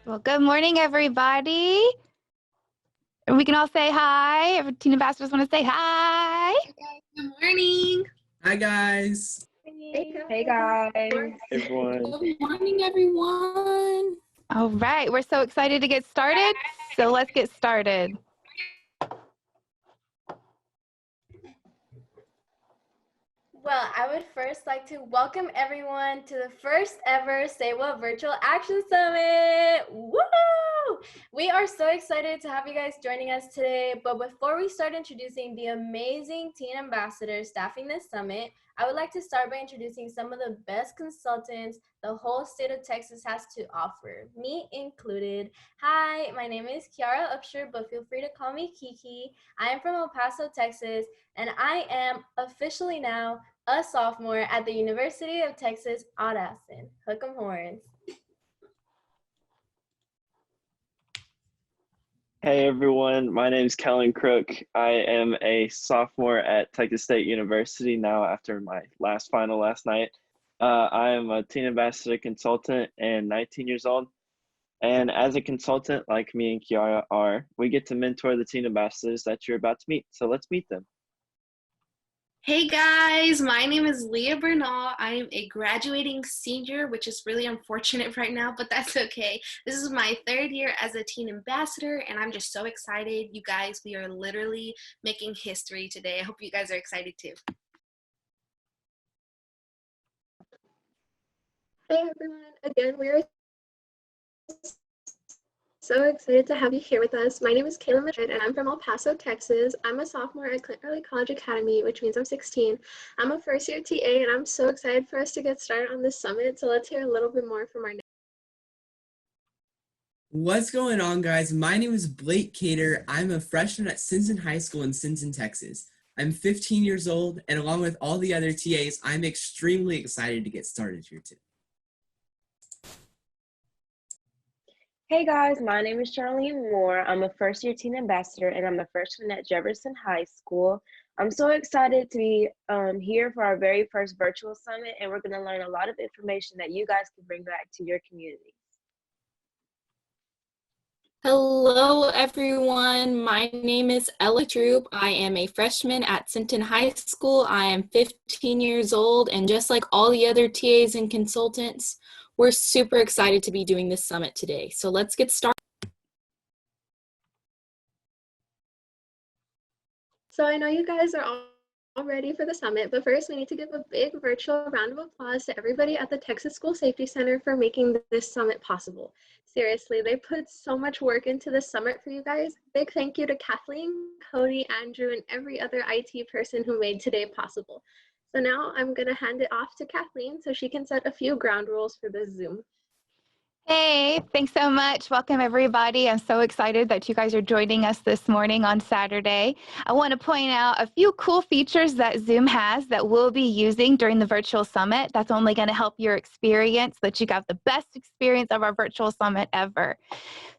Well, good morning, everybody. We can all say hi. If teen ambassadors want to say hi. Good morning. Hi, guys. Hey guys. Everyone. Good morning, everyone. All right, we're so excited to get started. So let's get started. Well, I would first like to welcome everyone to the first ever Say What Virtual Action Summit. Woo! We are so excited to have you guys joining us today. But before we start introducing the amazing teen ambassadors staffing this summit, I would like to start by introducing some of the best consultants the whole state of Texas has to offer, me included. Hi, my name is Kiara Upshur, but feel free to call me Kiki. I am from El Paso, Texas, and I am officially now a sophomore at the University of Texas at Austin. Hook 'em horns. Hey everyone, my name is Kellen Crook. I am a sophomore at Texas State University now after my last final last night. I am a teen ambassador consultant and 19 years old. And as a consultant, like me and Kiara are, we get to mentor the teen ambassadors that you're about to meet. So let's meet them. Hey guys, my name is Leah Bernal. I am a graduating senior, which is really unfortunate right now, but that's okay. This is my third year as a teen ambassador, and I'm just so excited. You guys, we are literally making history today. I hope you guys are excited too. Hey everyone, again, we are so excited to have you here with us. My name is Kayla Madrid and I'm from El Paso, Texas. I'm a sophomore at Clint Early College Academy, which means I'm 16. I'm a first year TA and I'm so excited for us to get started on this summit. So let's hear a little bit more from our What's going on, guys? My name is Blake Cater. I'm a freshman at Sinton High School in Sinton, Texas. I'm 15 years old, and along with all the other TAs, I'm extremely excited to get started here today. Hey guys, my name is Charlene Moore. I'm a first year teen ambassador and I'm a freshman at Jefferson High School. I'm so excited to be here for our very first virtual summit, and we're going to learn a lot of information that you guys can bring back to your community. Hello, everyone. My name is Ella Troop. I am a freshman at Sinton High School. I am 15 years old, and just like all the other TAs and consultants, we're super excited to be doing this summit today. So let's get started. So I know you guys are all ready for the summit, but first we need to give a big virtual round of applause to everybody at the Texas School Safety Center for making this summit possible. Seriously, they put so much work into this summit for you guys. Big thank you to Kathleen, Cody, Andrew, and every other IT person who made today possible. So now I'm going to hand it off to Kathleen so she can set a few ground rules for this Zoom. Hey, thanks so much. Welcome, everybody. I'm so excited that you guys are joining us this morning on Saturday. I want to point out a few cool features that Zoom has that we'll be using during the virtual summit. That's only going to help your experience, so that you got the best experience of our virtual summit ever.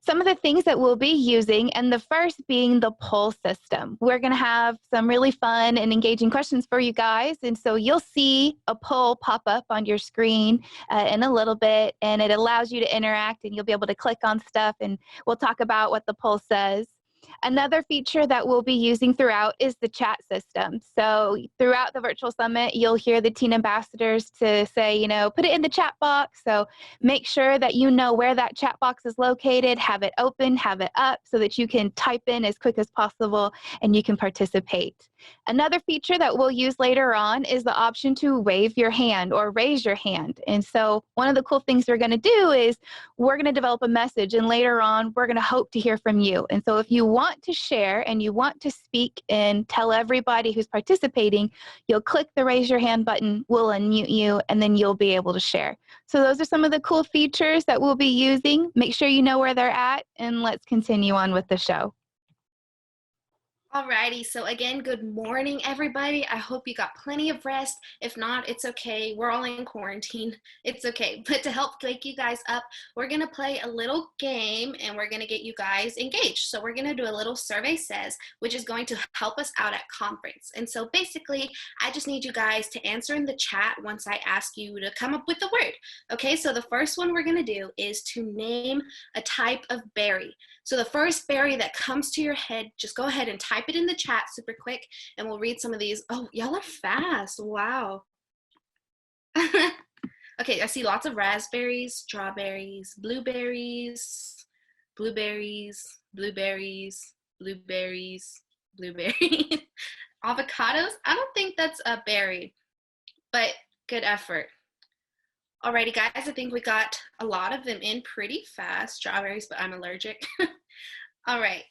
Some of the things that we'll be using, and the first being the poll system. We're going to have some really fun and engaging questions for you guys, and so you'll see a poll pop up on your screen in a little bit, and it allows you to interact, and you'll be able to click on stuff, and we'll talk about what the poll says. Another feature that we'll be using throughout is the chat system. So throughout the virtual summit, you'll hear the teen ambassadors to say, you know, put it in the chat box. So make sure that you know where that chat box is located, have it open, have it up so that you can type in as quick as possible and you can participate. Another feature that we'll use later on is the option to wave your hand or raise your hand. And so one of the cool things we're going to do is we're going to develop a message, and later on we're going to hope to hear from you. And so if you want to share and you want to speak and tell everybody who's participating, you'll click the raise your hand button, we'll unmute you, and then you'll be able to share. So those are some of the cool features that we'll be using. Make sure you know where they're at, and let's continue on with the show. Alrighty, so again, good morning, everybody. I hope you got plenty of rest. If not, it's okay. We're all in quarantine. It's okay. But to help wake you guys up, we're going to play a little game and we're going to get you guys engaged. So we're going to do a little survey says, which is going to help us out at conference. And so basically, I just need you guys to answer in the chat once I ask you to come up with a word. Okay, so the first one we're going to do is to name a type of berry. So the first berry that comes to your head, just go ahead and type it in the chat super quick and we'll read some of these. Oh, y'all are fast. Wow. Okay, I see lots of raspberries, strawberries, blueberries, blueberries, blueberries, blueberries, blueberries. Avocados? I don't think that's a berry, but good effort. Alrighty, guys, I think we got a lot of them in pretty fast. Strawberries, but I'm allergic. All right.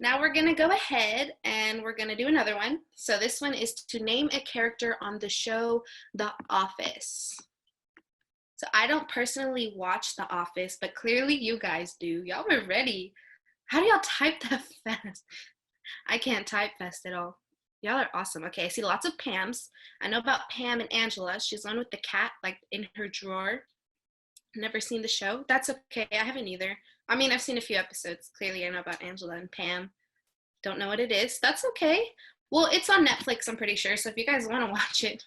Now we're going to go ahead and we're going to do another one. So this one is to name a character on the show The Office. So I don't personally watch The Office, but clearly you guys do. Y'all were ready. How do y'all type that fast? I can't type fast at all. Y'all are awesome. Okay, I see lots of Pams. I know about Pam and Angela. She's the one with the cat, like, in her drawer. Never seen the show. That's okay. I haven't either. I mean, I've seen a few episodes. Clearly, I know about Angela and Pam. Don't know what it is. That's okay. Well, it's on Netflix, I'm pretty sure. So if you guys want to watch it,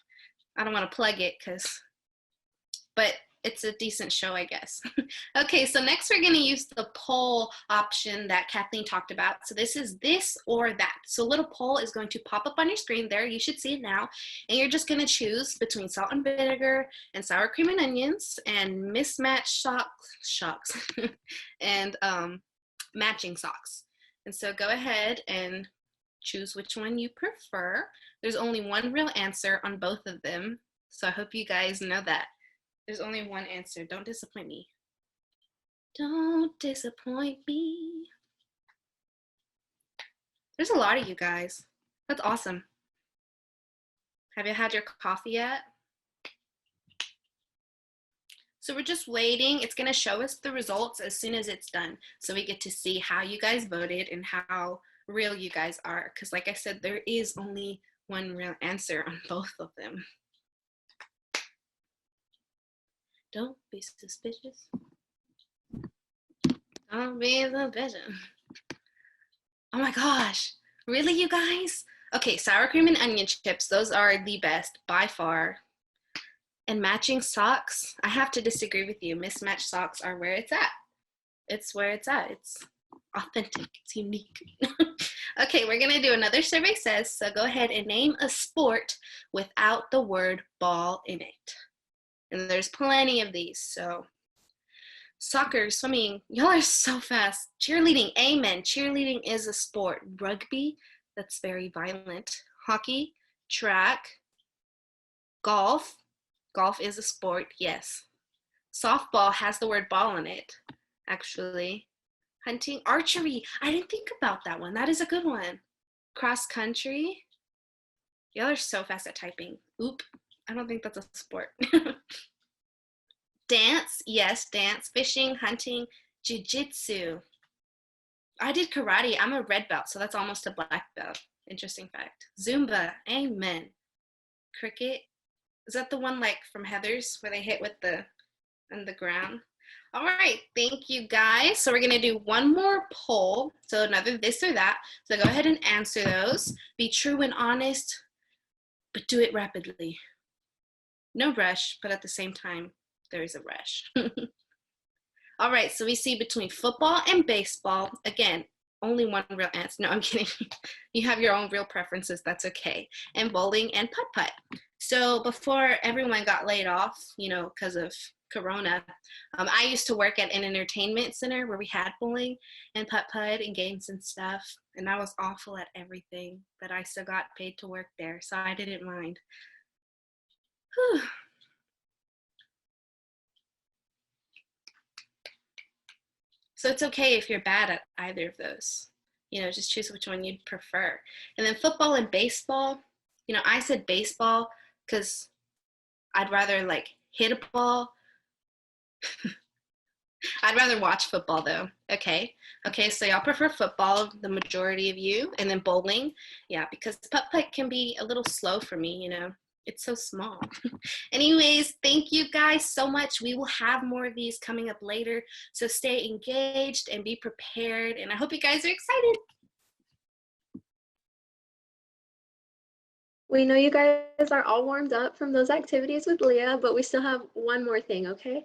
I don't want to plug it, but it's a decent show, I guess. Okay, so next we're going to use the poll option that Kathleen talked about. So this is this or that. So a little poll is going to pop up on your screen there. You should see it now. And you're just going to choose between salt and vinegar and sour cream and onions and mismatched socks and matching socks. And so go ahead and choose which one you prefer. There's only one real answer on both of them. So I hope you guys know that. There's only one answer. Don't disappoint me. Don't disappoint me. There's a lot of you guys. That's awesome. Have you had your coffee yet? So we're just waiting. It's going to show us the results as soon as it's done. So we get to see how you guys voted and how real you guys are. Because like I said, there is only one real answer on both of them. Don't be suspicious. Don't be suspicious. Oh my gosh. Really, you guys? Okay, sour cream and onion chips. Those are the best by far. And matching socks. I have to disagree with you. Mismatched socks are where it's at. It's where it's at. It's authentic. It's unique. Okay, we're going to do another survey says. So go ahead and name a sport without the word ball in it. And there's plenty of these, so soccer, swimming, y'all are so fast. Cheerleading, amen. Cheerleading is a sport. Rugby, that's very violent. Hockey, track, golf. Golf is a sport, yes. Softball has the word ball in it, actually. Hunting, archery. I didn't think about that one. That is a good one. Cross country. Y'all are so fast at typing. Oop. I don't think that's a sport. Dance, yes, dance. Fishing, hunting, jiu-jitsu. I did karate. I'm a red belt, so that's almost a black belt. Interesting fact. Zumba, amen. Cricket, is that the one like from Heathers where they hit with on the ground? All right, thank you guys. So we're gonna do one more poll. So another this or that. So go ahead and answer those. Be true and honest, but do it rapidly. No rush, but at the same time, there is a rush. All right, so we see between football and baseball. Again, only one real answer. No, I'm kidding. You have your own real preferences. That's okay. And bowling and putt-putt. So before everyone got laid off, because of Corona, I used to work at an entertainment center where we had bowling and putt-putt and games and stuff. And I was awful at everything, but I still got paid to work there, so I didn't mind. Whew. So it's okay if you're bad at either of those. Just choose which one you'd prefer. And then football and baseball, I said baseball because I'd rather like hit a ball. I'd rather watch football though. Okay. Okay, so y'all prefer football, the majority of you, and then bowling. Yeah, because putt-putt can be a little slow for me, you know. It's so small. Anyways, thank you guys so much. We will have more of these coming up later. So stay engaged and be prepared. And I hope you guys are excited. We know you guys are all warmed up from those activities with Leah, but we still have one more thing, okay?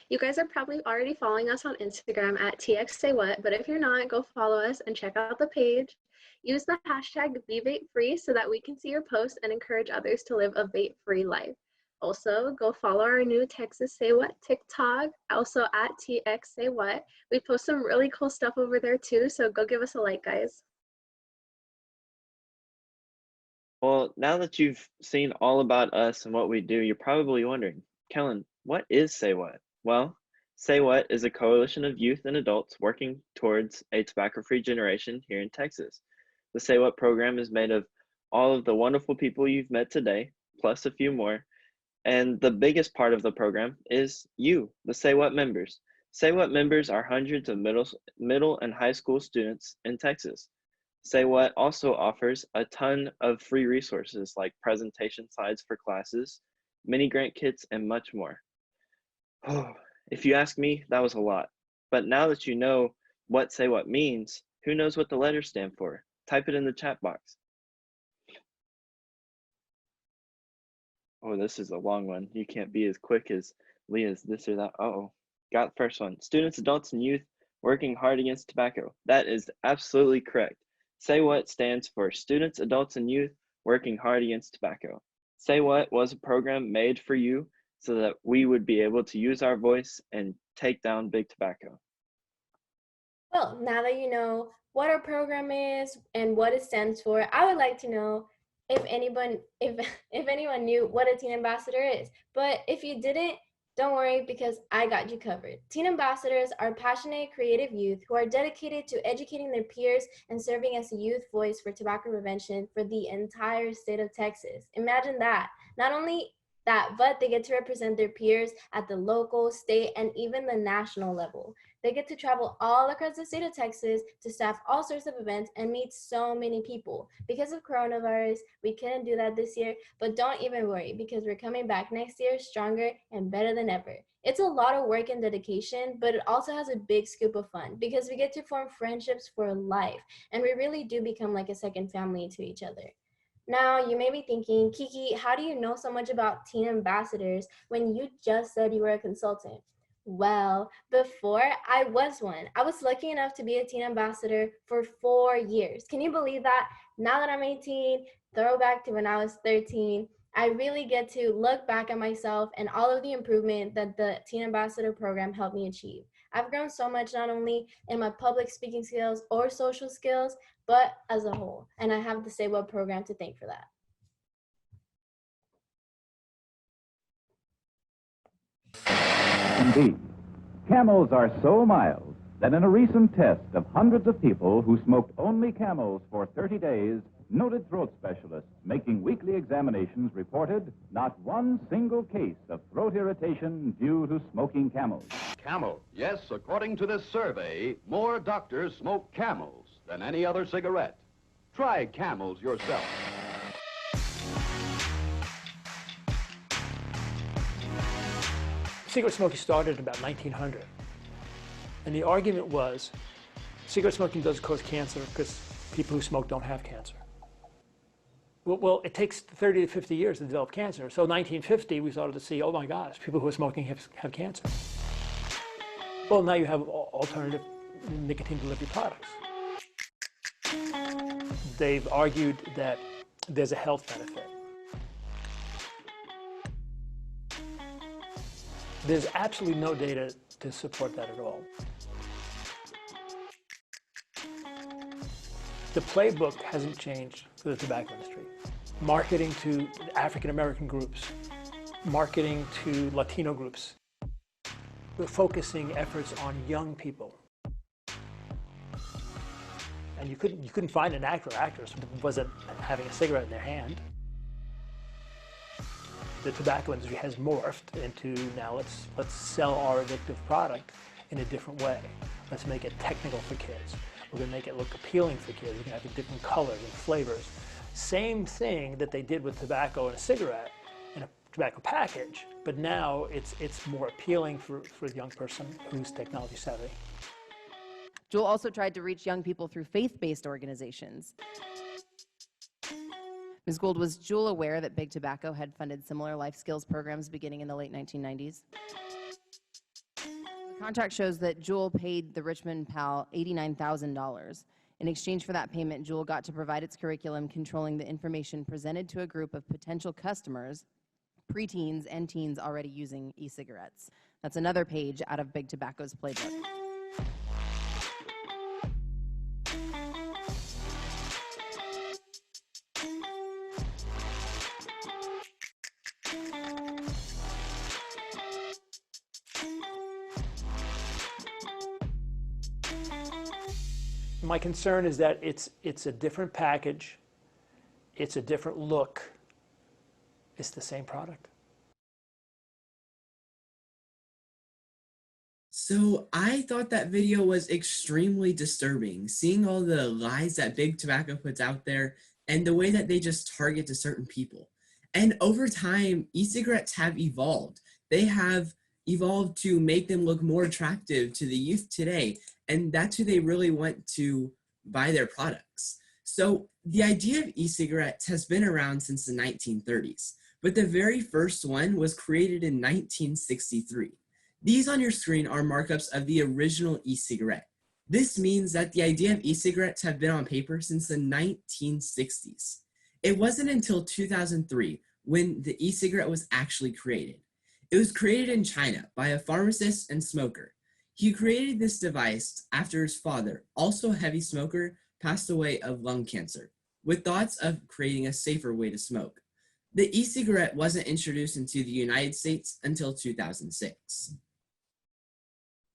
You guys are probably already following us on Instagram at TXSayWhat, but if you're not, go follow us and check out the page. Use the hashtag #BeVapeFree so that we can see your posts and encourage others to live a vape-free life. Also, go follow our new Texas Say What TikTok, also at TXSayWhat. We post some really cool stuff over there too, so go give us a like, guys. Well, now that you've seen all about us and what we do, you're probably wondering, Kellen, what is Say What? Well, Say What is a coalition of youth and adults working towards a tobacco-free generation here in Texas. The Say What program is made of all of the wonderful people you've met today, plus a few more. And the biggest part of the program is you, the Say What members. Say What members are hundreds of middle and high school students in Texas. Say What also offers a ton of free resources like presentation slides for classes, mini grant kits, and much more. Oh, if you ask me, that was a lot. But now that you know what Say What means, who knows what the letters stand for? Type it in the chat box. Oh, this is a long one. You can't be as quick as Leah's this or that. Uh-oh. Got the first one. Students, adults, and youth working hard against tobacco. That is absolutely correct. Say What stands for Students, Adults, and Youth Working Hard Against Tobacco. Say What was a program made for you so that we would be able to use our voice and take down big tobacco. Well, now that you know what our program is and what it stands for, I would like to know if anyone knew what a teen ambassador is. But if you didn't, don't worry, because I got you covered. Teen ambassadors are passionate, creative youth who are dedicated to educating their peers and serving as a youth voice for tobacco prevention for the entire state of Texas. Imagine that. Not only that, but they get to represent their peers at the local, state, and even the national level. They get to travel all across the state of Texas to staff all sorts of events and meet so many people. Because of coronavirus, we couldn't do that this year, but don't even worry, because we're coming back next year stronger and better than ever. It's a lot of work and dedication, but it also has a big scoop of fun because we get to form friendships for life, and we really do become like a second family to each other. Now, you may be thinking, Kiki, how do you know so much about teen ambassadors when you just said you were a consultant? Well, before I was one. I was lucky enough to be a teen ambassador for 4 years. Can you believe that? Now that I'm 18, throwback to when I was 13, I really get to look back at myself and all of the improvement that the Teen Ambassador program helped me achieve. I've grown so much, not only in my public speaking skills or social skills, but as a whole. And I have the Say What program to thank for that. Indeed, camels are so mild that in a recent test of hundreds of people who smoked only Camels for 30 days, noted throat specialists making weekly examinations reported not one single case of throat irritation due to smoking Camels. Camel. Yes, according to this survey, more doctors smoke Camels than any other cigarette. Try Camels yourself. Cigarette smoking started about 1900. And the argument was cigarette smoking does cause cancer because people who smoke don't have cancer. Well, it takes 30 to 50 years to develop cancer. So 1950, we started to see, oh my gosh, people who are smoking have cancer. Well, now you have alternative nicotine delivery products. They've argued that there's a health benefit. There's absolutely no data to support that at all. The playbook hasn't changed for the tobacco industry. Marketing to African American groups, marketing to Latino groups. We're focusing efforts on young people. And you couldn't find an actor or actress who wasn't having a cigarette in their hand. The tobacco industry has morphed into now let's sell our addictive product in a different way. Let's make it technical for kids. We're going to make it look appealing for kids. We're going to have different colors and flavors. Same thing that they did with tobacco and a cigarette in a tobacco package, but now it's more appealing for the young person who's technology savvy. Juul also tried to reach young people through faith-based organizations. Ms. Gould, was Juul aware that Big Tobacco had funded similar life skills programs beginning in the late 1990s? The contract shows that Juul paid the Richmond PAL $89,000. In exchange for that payment, Juul got to provide its curriculum controlling the information presented to a group of potential customers, preteens and teens already using e-cigarettes. That's another page out of Big Tobacco's playbook. My concern is that it's a different package, it's a different look, it's the same product. So I thought that video was extremely disturbing, seeing all the lies that Big Tobacco puts out there and the way that they just target to certain people. And over time, e-cigarettes have evolved. They have evolved to make them look more attractive to the youth today, and that's who they really want to buy their products. So the idea of e-cigarettes has been around since the 1930s, but the very first one was created in 1963. These on your screen are markups of the original e-cigarette. This means that the idea of e-cigarettes have been on paper since the 1960s. It wasn't until 2003 when the e-cigarette was actually created. It was created in China by a pharmacist and smoker. He created this device after his father, also a heavy smoker, passed away of lung cancer, with thoughts of creating a safer way to smoke. The e-cigarette wasn't introduced into the United States until 2006.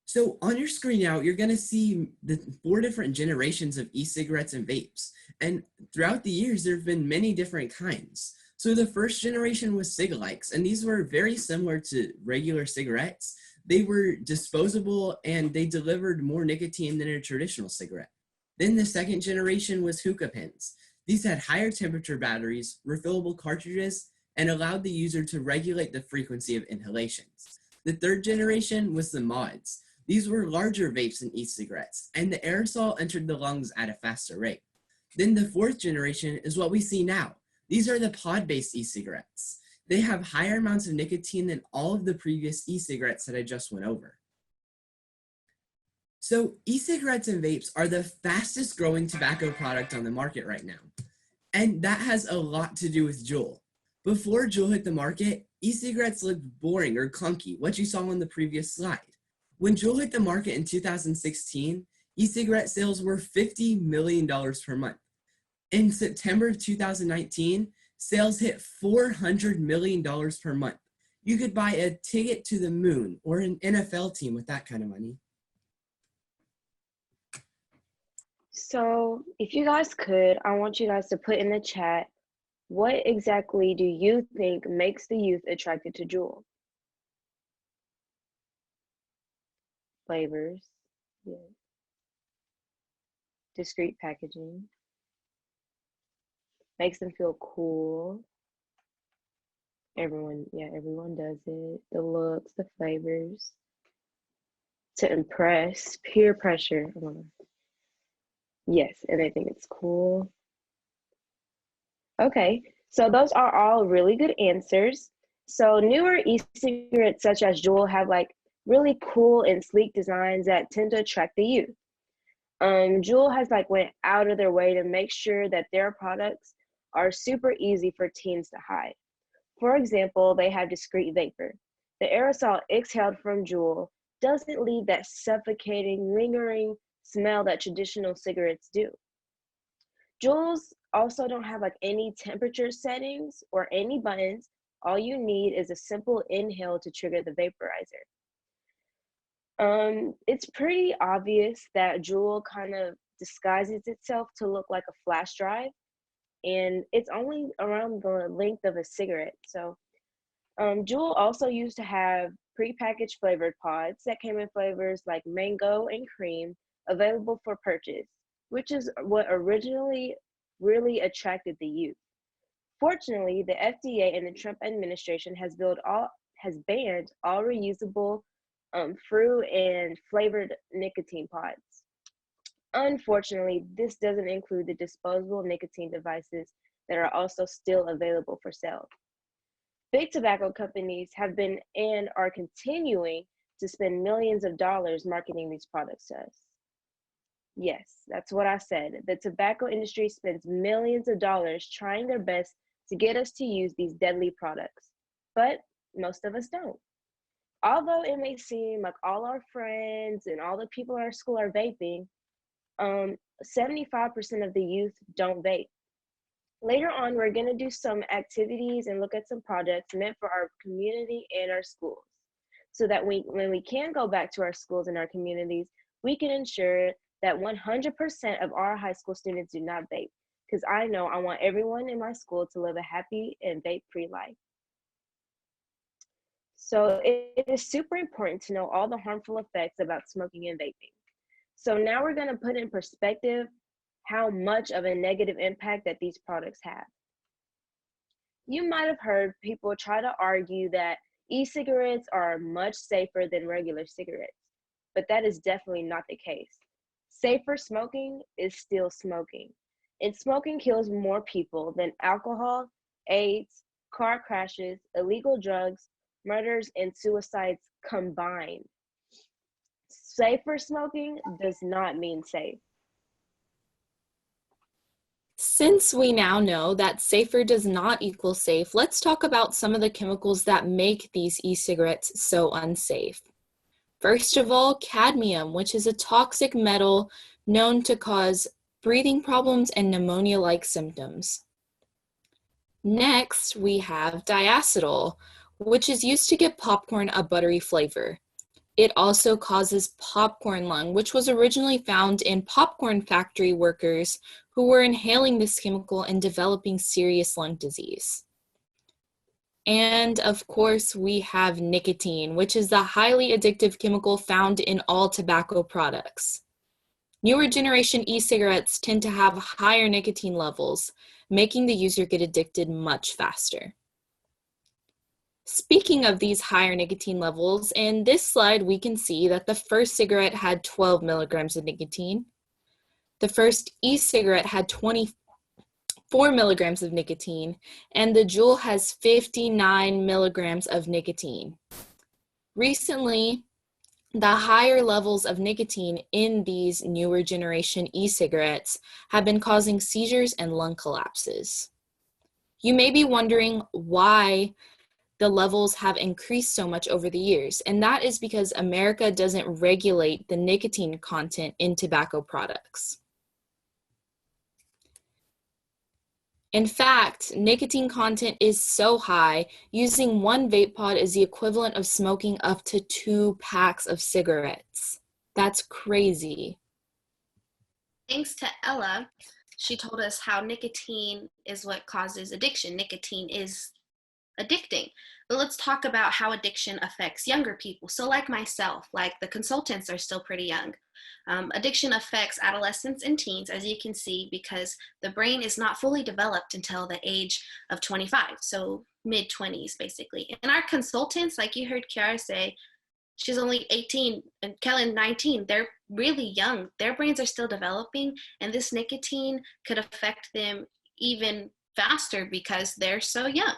So on your screen now, you're going to see the 4 different generations of e-cigarettes and vapes. And throughout the years, there have been many different kinds. So the first generation was cig-alikes, and these were very similar to regular cigarettes. They were disposable and they delivered more nicotine than a traditional cigarette. Then the second generation was hookah pens. These had higher temperature batteries, refillable cartridges, and allowed the user to regulate the frequency of inhalations. The third generation was the mods. These were larger vapes than e-cigarettes, and the aerosol entered the lungs at a faster rate. Then the fourth generation is what we see now. These are the pod-based e-cigarettes. They have higher amounts of nicotine than all of the previous e-cigarettes that I just went over. So e-cigarettes and vapes are the fastest growing tobacco product on the market right now. And that has a lot to do with Juul. Before Juul hit the market, e-cigarettes looked boring or clunky, what you saw on the previous slide. When Juul hit the market in 2016, e-cigarette sales were $50 million per month. In September of 2019, sales hit $400 million per month. You could buy a ticket to the moon or an NFL team with that kind of money. So if you guys could, I want you guys to put in the chat, what exactly do you think makes the youth attracted to Juul? Flavors, yeah. Discreet packaging. Makes them feel cool. Everyone does it. The looks, the flavors. To impress, peer pressure. Yes, and I think it's cool. Okay, so those are all really good answers. So newer e-cigarettes such as Juul have like really cool and sleek designs that tend to attract the youth. Juul has like went out of their way to make sure that their products are super easy for teens to hide. For example, they have discreet vapor. The aerosol exhaled from Juul doesn't leave that suffocating, lingering smell that traditional cigarettes do. Juuls also don't have like any temperature settings or any buttons. All you need is a simple inhale to trigger the vaporizer. It's pretty obvious that Juul kind of disguises itself to look like a flash drive, and it's only around the length of a cigarette. So Juul also used to have prepackaged flavored pods that came in flavors like mango and cream available for purchase, which is what originally really attracted the youth. Fortunately, the FDA and the Trump administration has banned all reusable fruit and flavored nicotine pods. Unfortunately, this doesn't include the disposable nicotine devices that are also still available for sale. Big tobacco companies have been and are continuing to spend millions of dollars marketing these products to us. Yes, that's what I said. The tobacco industry spends millions of dollars trying their best to get us to use these deadly products, but most of us don't. Although it may seem like all our friends and all the people in our school are vaping, 75% of the youth don't vape. Later on, we're going to do some activities and look at some projects meant for our community and our schools, so that when we can go back to our schools and our communities, we can ensure that 100% of our high school students do not vape, because I know I want everyone in my school to live a happy and vape-free life. So it is super important to know all the harmful effects about smoking and vaping. So now we're going to put in perspective how much of a negative impact that these products have. You might have heard people try to argue that e-cigarettes are much safer than regular cigarettes, but that is definitely not the case. Safer smoking is still smoking, and smoking kills more people than alcohol, AIDS, car crashes, illegal drugs, murders, and suicides combined. Safer smoking does not mean safe. Since we now know that safer does not equal safe, let's talk about some of the chemicals that make these e-cigarettes so unsafe. First of all, cadmium, which is a toxic metal known to cause breathing problems and pneumonia-like symptoms. Next, we have diacetyl, which is used to give popcorn a buttery flavor. It also causes popcorn lung, which was originally found in popcorn factory workers who were inhaling this chemical and developing serious lung disease. And of course, we have nicotine, which is the highly addictive chemical found in all tobacco products. Newer generation e-cigarettes tend to have higher nicotine levels, making the user get addicted much faster. Speaking of these higher nicotine levels, in this slide we can see that the first cigarette had 12 milligrams of nicotine. The first e-cigarette had 24 milligrams of nicotine, and the Juul has 59 milligrams of nicotine. Recently, the higher levels of nicotine in these newer generation e-cigarettes have been causing seizures and lung collapses. You may be wondering why the levels have increased so much over the years, and that is because America doesn't regulate the nicotine content in tobacco products. In fact, nicotine content is so high, using one vape pod is the equivalent of smoking up to 2 packs of cigarettes. That's crazy. Thanks to Ella, she told us how nicotine is what causes addiction. Nicotine is addicting. But let's talk about how addiction affects younger people. So like myself, like the consultants are still pretty young. Addiction affects adolescents and teens, as you can see, because the brain is not fully developed until the age of 25, so mid-20s basically. And our consultants, like you heard Kiara say, she's only 18 and Kellen 19, they're really young. Their brains are still developing, and this nicotine could affect them even faster because they're so young.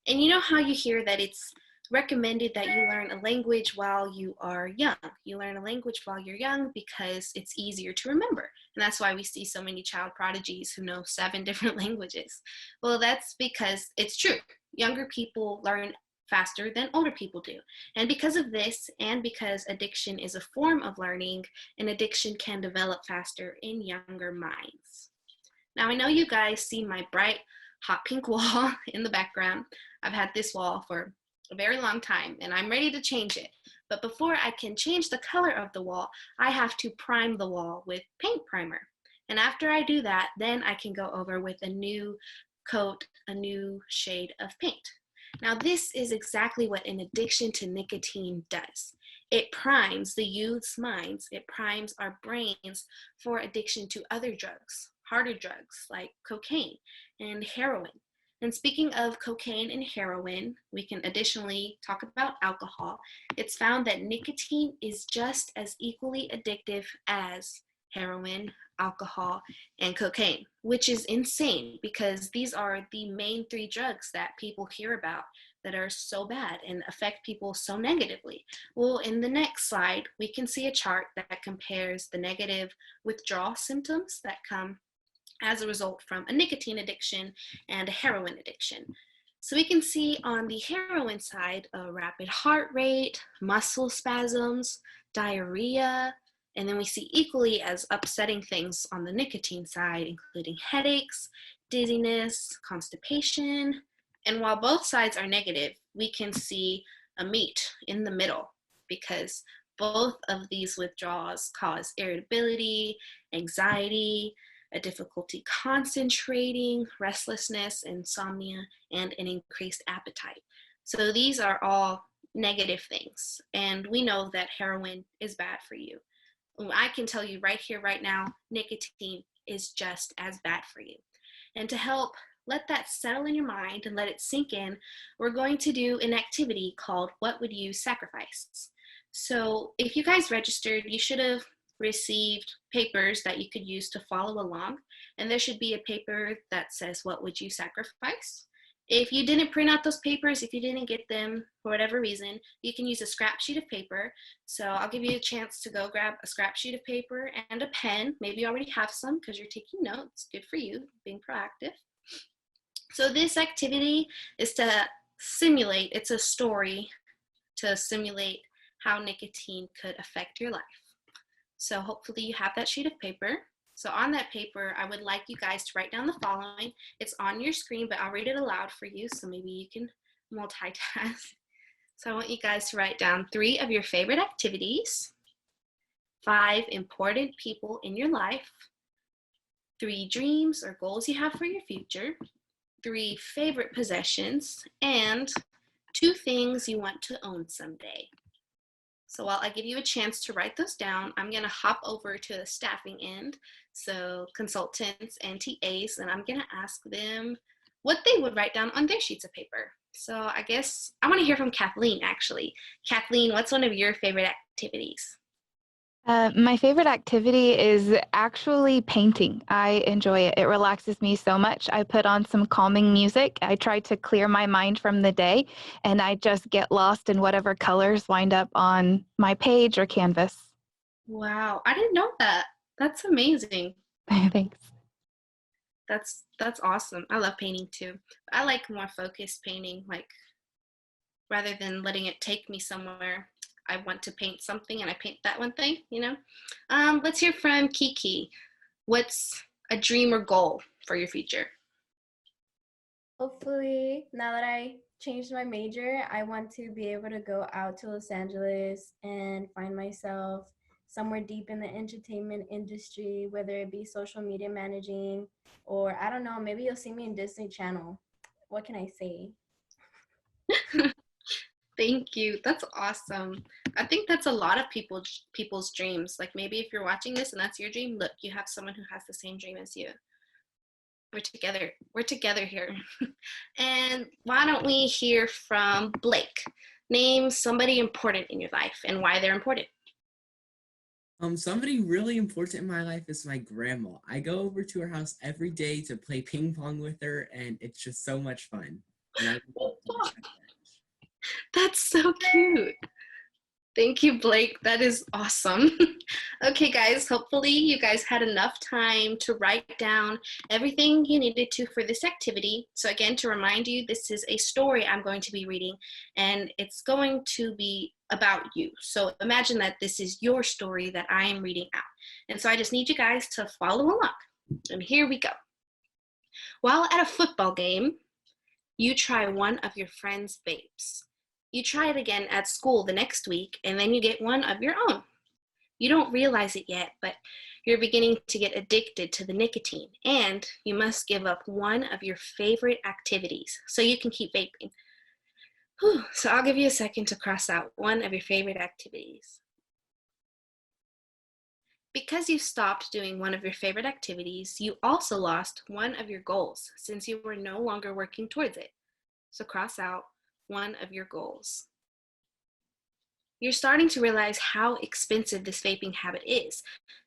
And you know how you hear that it's recommended that you learn a language while you are young. You learn a language while you're young because it's easier to remember. And that's why we see so many child prodigies who know 7 different languages. Well, that's because it's true. Younger people learn faster than older people do. And because of this, and because addiction is a form of learning, an addiction can develop faster in younger minds. Now, I know you guys see my bright, hot pink wall in the background. I've had this wall for a very long time, and I'm ready to change it. But before I can change the color of the wall, I have to prime the wall with paint primer. And after I do that, then I can go over with a new coat, a new shade of paint. Now, this is exactly what an addiction to nicotine does. It primes the youth's minds, it primes our brains for addiction to other drugs, harder drugs like cocaine and heroin. And speaking of cocaine and heroin, we can additionally talk about alcohol. It's found that nicotine is just as equally addictive as heroin, alcohol, and cocaine, which is insane because these are the main three drugs that people hear about that are so bad and affect people so negatively. Well, in the next slide, we can see a chart that compares the negative withdrawal symptoms that come as a result from a nicotine addiction and a heroin addiction. So we can see on the heroin side, a rapid heart rate, muscle spasms, diarrhea, and then we see equally as upsetting things on the nicotine side, including headaches, dizziness, constipation. And while both sides are negative, we can see a meet in the middle because both of these withdrawals cause irritability, anxiety, a difficulty concentrating, restlessness, insomnia, and an increased appetite. So these are all negative things. And we know that heroin is bad for you. I can tell you right here, right now, nicotine is just as bad for you. And to help let that settle in your mind and let it sink in, we're going to do an activity called What Would You Sacrifice? So if you guys registered, you should have received papers that you could use to follow along. And there should be a paper that says, what would you sacrifice? If you didn't print out those papers, if you didn't get them for whatever reason, you can use a scrap sheet of paper. So I'll give you a chance to go grab a scrap sheet of paper and a pen. Maybe you already have some because you're taking notes. Good for you, being proactive. So this activity is to simulate, it's a story to simulate how nicotine could affect your life. So hopefully you have that sheet of paper. So on that paper, I would like you guys to write down the following. It's on your screen, but I'll read it aloud for you, so maybe you can multitask. So I want you guys to write down 3 of your favorite activities, 5 important people in your life, 3 dreams or goals you have for your future, 3 favorite possessions, and 2 things you want to own someday. So while I give you a chance to write those down, I'm going to hop over to the staffing end, so consultants and TAs, and I'm going to ask them what they would write down on their sheets of paper. So I guess I want to hear from Kathleen, actually. Kathleen, what's one of your favorite activities? My favorite activity is actually painting. I enjoy it. It relaxes me so much. I put on some calming music. I try to clear my mind from the day, and I just get lost in whatever colors wind up on my page or canvas. Wow, I didn't know that. That's amazing. Thanks. That's awesome. I love painting too. I like more focused painting, like rather than letting it take me somewhere. I want to paint something and I paint that one thing, you know? Let's hear from Kiki. What's a dream or goal for your future? Hopefully, now that I changed my major, I want to be able to go out to Los Angeles and find myself somewhere deep in the entertainment industry, whether it be social media managing or I don't know, maybe you'll see me in Disney Channel. What can I say? Thank you. That's awesome. I think that's a lot of people's dreams. Like maybe if you're watching this and that's your dream, look, you have someone who has the same dream as you. We're together. We're together here. And why don't we hear from Blake? Name somebody important in your life and why they're important. Somebody really important in my life is my grandma. I go over to her house every day to play ping pong with her, and it's just so much fun. And I love to check that. That's so cute. Thank you, Blake. That is awesome. Okay, guys, hopefully you guys had enough time to write down everything you needed to for this activity. So again, to remind you, this is a story I'm going to be reading, and it's going to be about you. So imagine that this is your story that I am reading out. And so I just need you guys to follow along. And here we go. While at a football game, you try one of your friend's vapes. You try it again at school the next week, and then you get one of your own. You don't realize it yet, but you're beginning to get addicted to the nicotine, and you must give up one of your favorite activities so you can keep vaping. Whew, so I'll give you a second to cross out one of your favorite activities. Because you stopped doing one of your favorite activities, you also lost one of your goals since you were no longer working towards it. So cross out one of your goals. You're starting to realize how expensive this vaping habit is.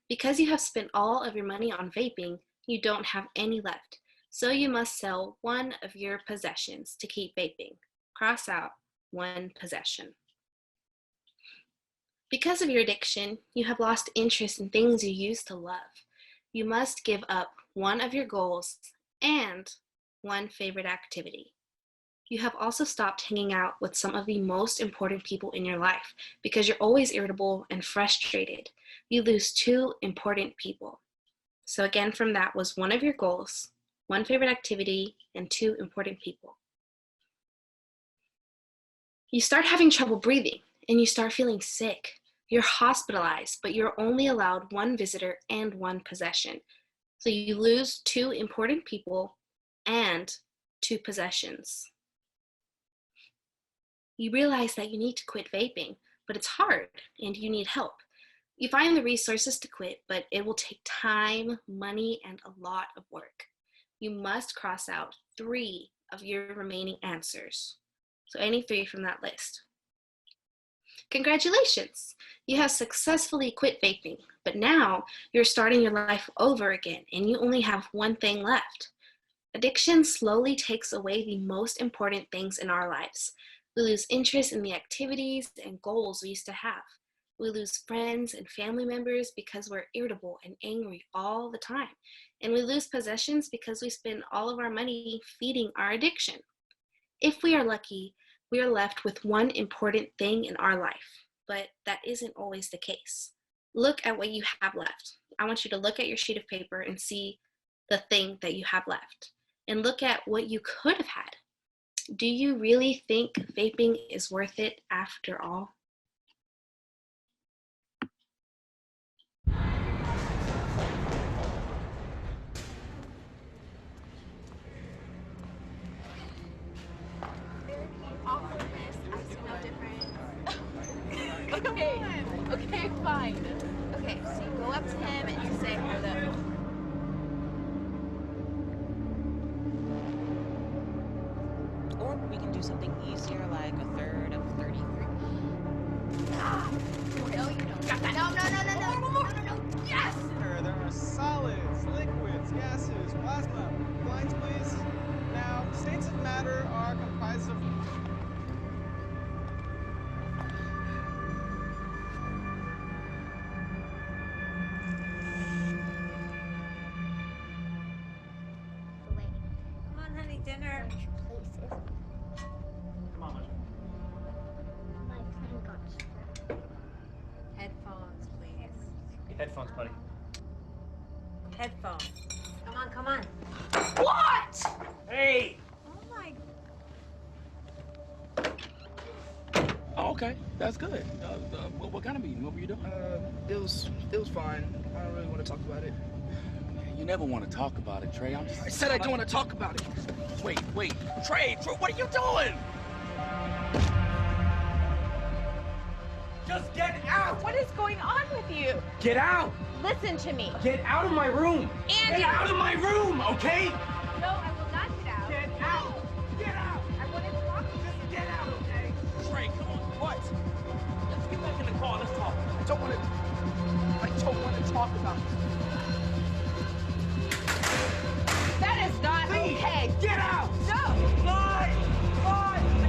Because you have spent all of your money on vaping, you don't have any left. So you must sell one of your possessions to keep vaping. Cross out one possession. Because of your addiction, you have lost interest in things you used to love. You must give up one of your goals and one favorite activity. You have also stopped hanging out with some of the most important people in your life because you're always irritable and frustrated. You lose 2 important people. So again, from that was one of your goals, one favorite activity, and 2 important people. You start having trouble breathing and you start feeling sick. You're hospitalized, but you're only allowed 1 visitor and 1 possession. So you lose 2 important people and 2 possessions. You realize that you need to quit vaping, but it's hard and you need help. You find the resources to quit, but it will take time, money, and a lot of work. You must cross out 3 of your remaining answers. So any 3 from that list. Congratulations! You have successfully quit vaping, but now you're starting your life over again and you only have 1 thing left. Addiction slowly takes away the most important things in our lives. We lose interest in the activities and goals we used to have. We lose friends and family members because we're irritable and angry all the time. And we lose possessions because we spend all of our money feeding our addiction. If we are lucky, we are left with 1 important thing in our life, but that isn't always the case. Look at what you have left. I want you to look at your sheet of paper and see the thing that you have left. And look at what you could have had. Do you really think vaping is worth it after all? Okay, fine. Okay, so you go up to him and you say hello. Or we can do something easier like a third of 33. No, you don't. Got that. No. Yes! There are solids, liquids, gases, plasma. Lines, please. Now, states of matter are comprised of... Come on, honey, dinner. Come on, Leslie. Headphones, please. Headphones, buddy. Headphones. Come on. What? Hey! Oh my. Oh, okay, that's good. What kind of meeting? What were you doing? It was fine. I don't really want to talk about it. You never want to talk about it, Trey. I said I don't want to talk about it. Wait, Trey, what are you doing? Just get out! What is going on with you? Get out! Listen to me. Get out of my room! Andy! Get out of my room, okay? No, I will not get out. Get out! Get out! I want to talk to you. Just get out, okay? Trey, come on. What? Let's get back in the car. Let's talk. I don't want to talk about it. That is not Please, okay. get out! No! Lie!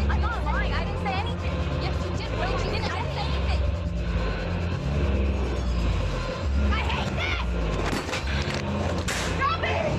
I'm not lying. I didn't say anything. Yes, you did. Wait, you didn't say anything. I hate this! Stop it!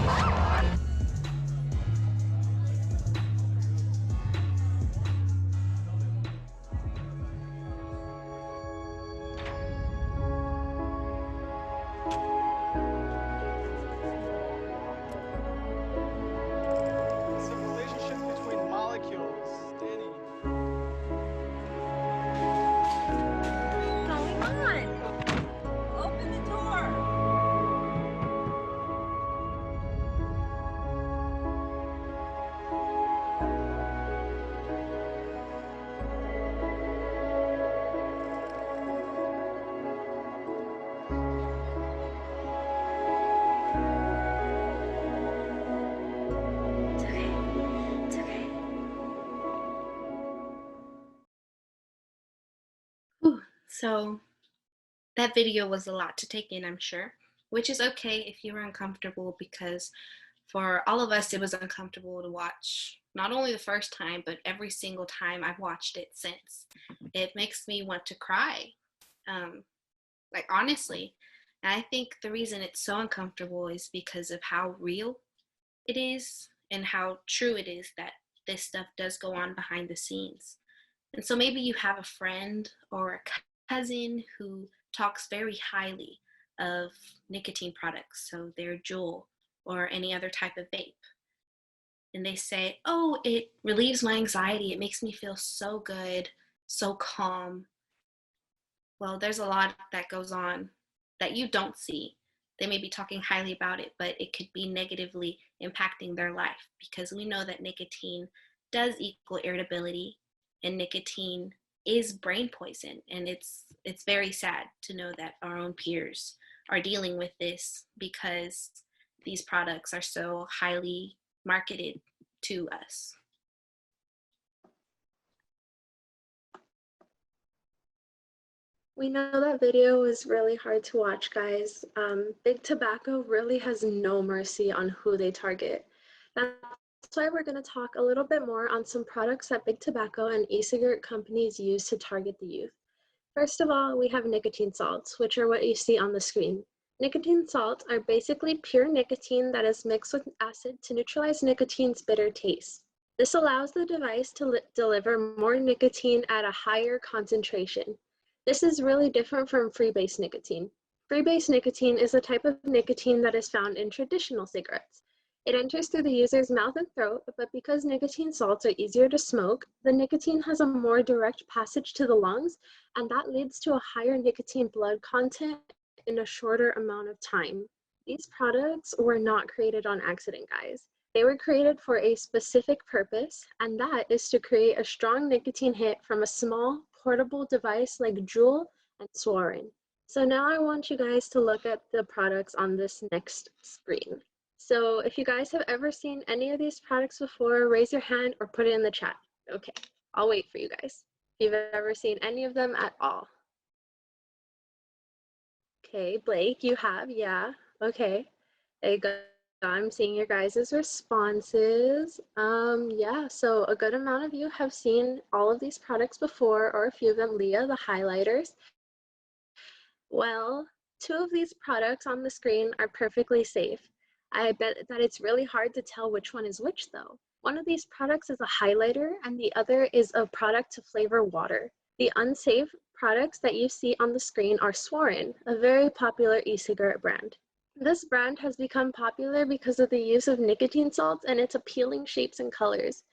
So that video was a lot to take in, I'm sure, which is okay if you were uncomfortable, because for all of us, it was uncomfortable to watch, not only the first time, but every single time I've watched it since. It makes me want to cry, like honestly. And I think the reason it's so uncomfortable is because of how real it is and how true it is that this stuff does go on behind the scenes. And so maybe you have a friend or a cousin who talks very highly of nicotine products, so their Juul or any other type of vape. And they say, oh, it relieves my anxiety. It makes me feel so good, so calm. Well, there's a lot that goes on that you don't see. They may be talking highly about it, but it could be negatively impacting their life, because we know that nicotine does equal irritability, and nicotine is brain poison. And it's very sad to know that our own peers are dealing with this because these products are so highly marketed to us. We know that video was really hard to watch, guys. Big Tobacco really has no mercy on who they target. That's why we're going to talk a little bit more on some products that Big Tobacco and e-cigarette companies use to target the youth. First of all, we have nicotine salts, which are what you see on the screen. Nicotine salts are basically pure nicotine that is mixed with acid to neutralize nicotine's bitter taste. This allows the device to deliver more nicotine at a higher concentration. This is really different from freebase nicotine. Freebase nicotine is a type of nicotine that is found in traditional cigarettes. It enters through the user's mouth and throat, but because nicotine salts are easier to smoke, the nicotine has a more direct passage to the lungs, and that leads to a higher nicotine blood content in a shorter amount of time. These products were not created on accident, guys. They were created for a specific purpose, and that is to create a strong nicotine hit from a small, portable device like Juul and Swarin. So now I want you guys to look at the products on this next screen. So if you guys have ever seen any of these products before, raise your hand or put it in the chat. Okay, I'll wait for you guys. If you've ever seen any of them at all. Okay, Blake, you have, yeah. Okay, there you go. I'm seeing your guys' responses. Yeah, so a good amount of you have seen all of these products before, or a few of them. Leah, the highlighters. Well, 2 of these products on the screen are perfectly safe. I bet that it's really hard to tell which one is which though. One of these products is a highlighter and the other is a product to flavor water. The unsafe products that you see on the screen are Swarin, a very popular e-cigarette brand. This brand has become popular because of the use of nicotine salts and its appealing shapes and colors.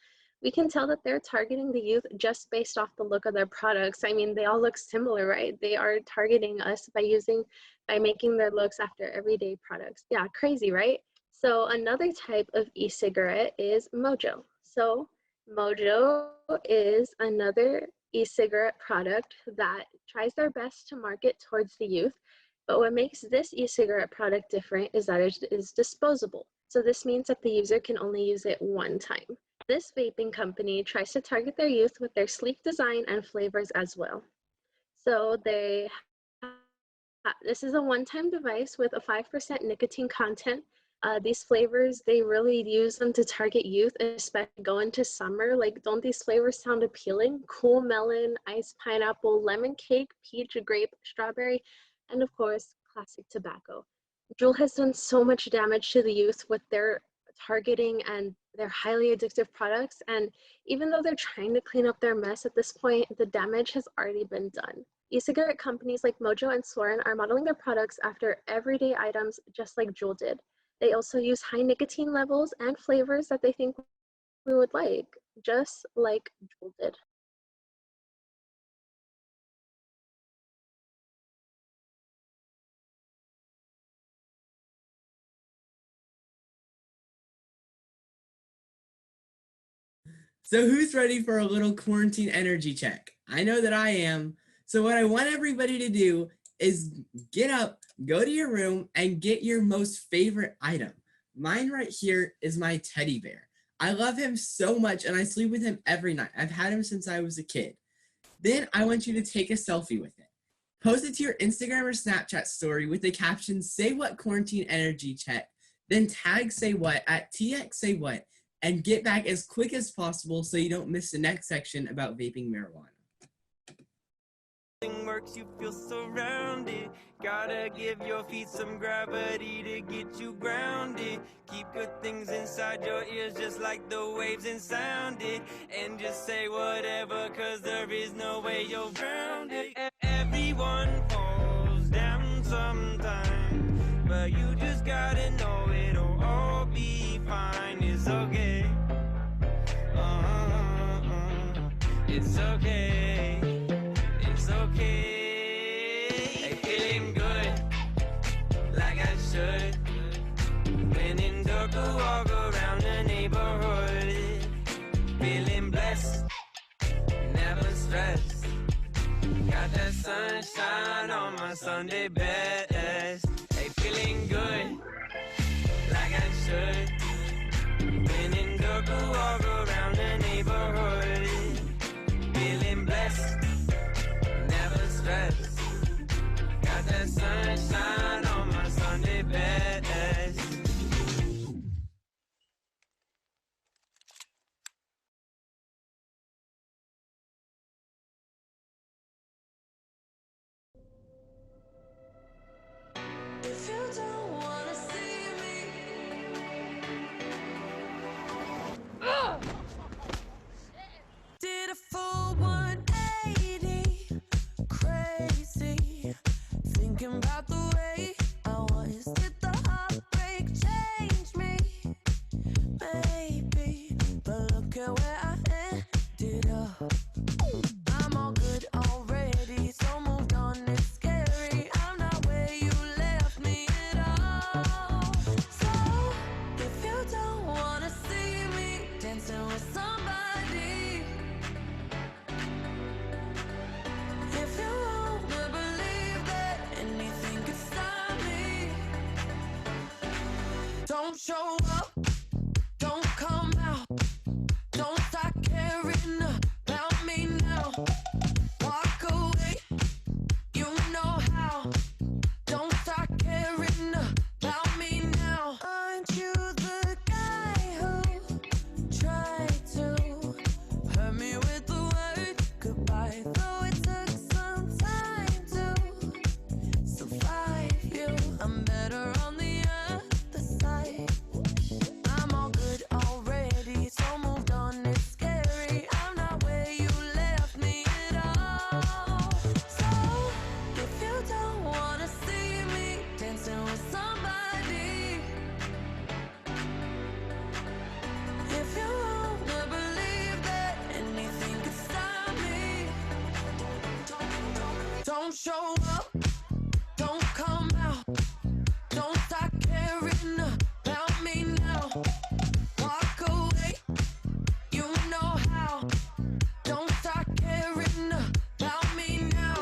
We can tell that they're targeting the youth just based off the look of their products. I mean, they all look similar, right? They are targeting us by making their looks after everyday products. Yeah, crazy, right? So another type of e-cigarette is Mojo. So Mojo is another e-cigarette product that tries their best to market towards the youth. But what makes this e-cigarette product different is that it is disposable. So this means that the user can only use it one time. This vaping company tries to target their youth with their sleek design and flavors as well. So this is a one-time device with a 5% nicotine content. These flavors, they really use them to target youth, especially go into summer. Like, don't these flavors sound appealing? Cool melon, iced pineapple, lemon cake, peach, grape, strawberry, and of course, classic tobacco. Juul has done so much damage to the youth with their targeting and their highly addictive products. And even though they're trying to clean up their mess at this point, the damage has already been done. E-cigarette companies like Mojo and Swarin are modeling their products after everyday items just like Juul did. They also use high nicotine levels and flavors that they think we would like, just like Juul did. So who's ready for a little quarantine energy check? I know that I am. So what I want everybody to do is get up, go to your room, and get your most favorite item. Mine right here is my teddy bear. I love him so much and I sleep with him every night. I've had him since I was a kid. Then I want you to take a selfie with it. Post it to your Instagram or Snapchat story with the caption, "Say What Quarantine Energy Check," then tag Say What at TXSayWhat and get back as quick as possible so you don't miss the next section about vaping marijuana. Works, you feel surrounded. Gotta give your feet some gravity to get you grounded. Keep good things inside your ears just like the waves and sound it. And just say whatever, cause there is no way you're grounded. Everyone falls down sometime, but you just gotta know it'll all be fine. It's okay. It's okay. It's okay. Hey, feeling good, like I should. When in dark, I walk around the neighborhood. Feeling blessed, never stressed. Got that sunshine on my Sunday best. Hey, feeling good, like I should. When in dark, I walk around the neighborhood. Feeling blessed, never stressed. Got that sunshine on my Sunday best. If you don't wanna see me, did a full 180, crazy, thinking about the way I was. Did the heartbreak change me? Maybe, but look at where I ended up. I'm all good already, so moved on. It's scary. I'm not where you left me at all. So if you don't wanna see me dancing with somebody, if you wanna believe that anything could stop me, don't show up, don't come out, don't start caring about me now. Walk away, you know how. Don't start caring about me now. Aren't you the guy who tried to hurt me with the word goodbye? Though it took some time to survive you, I'm better on the other side. I'm all good already, so moved on. It's scary. I'm not where you left me at all. So if you don't wanna see me dancing with somebody, if you wanna believe that anything could stop me, don't show up, don't come out, don't start caring about me now. Walk away, you know how. Don't start caring about me now.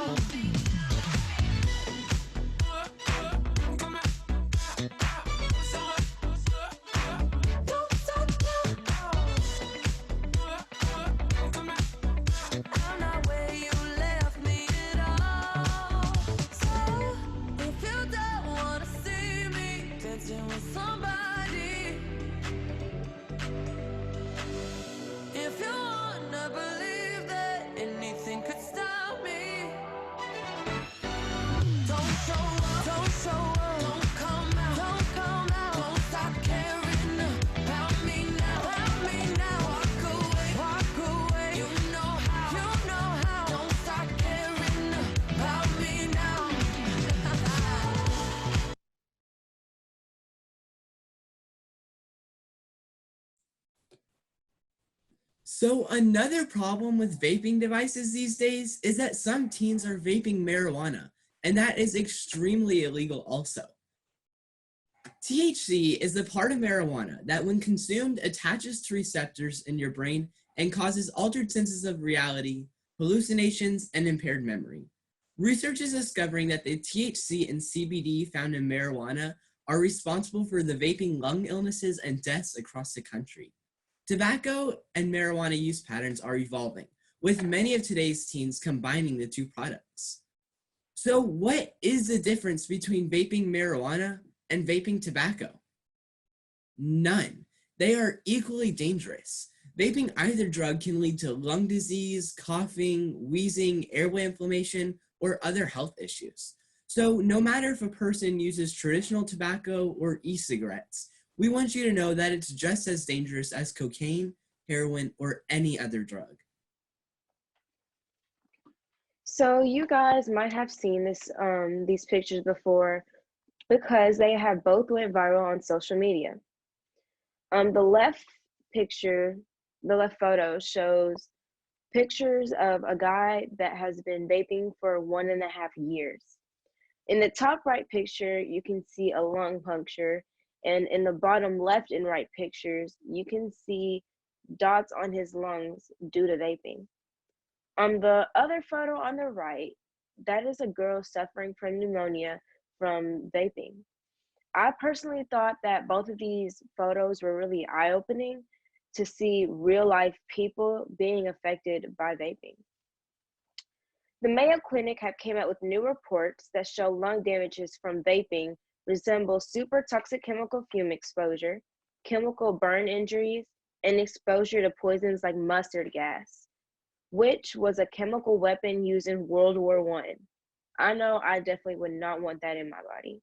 Don't start now. I'm not where you left me at all. So if you don't wanna see me dancing with somebody, if you wanna believe that anything could stop me, don't show up, don't show up, don't come out, don't come out, don't stop caring about me now, walk away, you know how, don't stop caring about me now. So another problem with vaping devices these days is that some teens are vaping marijuana, and that is extremely illegal also. THC is the part of marijuana that when consumed attaches to receptors in your brain and causes altered senses of reality, hallucinations, and impaired memory. Research is discovering that the THC and CBD found in marijuana are responsible for the vaping lung illnesses and deaths across the country. Tobacco and marijuana use patterns are evolving, with many of today's teens combining the two products. So what is the difference between vaping marijuana and vaping tobacco? None. They are equally dangerous. Vaping either drug can lead to lung disease, coughing, wheezing, airway inflammation, or other health issues. So no matter if a person uses traditional tobacco or e-cigarettes, we want you to know that it's just as dangerous as cocaine, heroin, or any other drug. So you guys might have seen these pictures before because they have both went viral on social media. The left photo shows pictures of a guy that has been vaping for 1.5 years. In the top right picture, you can see a lung puncture, and in the bottom left and right pictures, you can see dots on his lungs due to vaping. On the other photo on the right, that is a girl suffering from pneumonia from vaping. I personally thought that both of these photos were really eye-opening to see real-life people being affected by vaping. The Mayo Clinic have came out with new reports that show lung damages from vaping resemble super toxic chemical fume exposure, chemical burn injuries, and exposure to poisons like mustard gas, which was a chemical weapon used in World War I. I know I definitely would not want that in my body.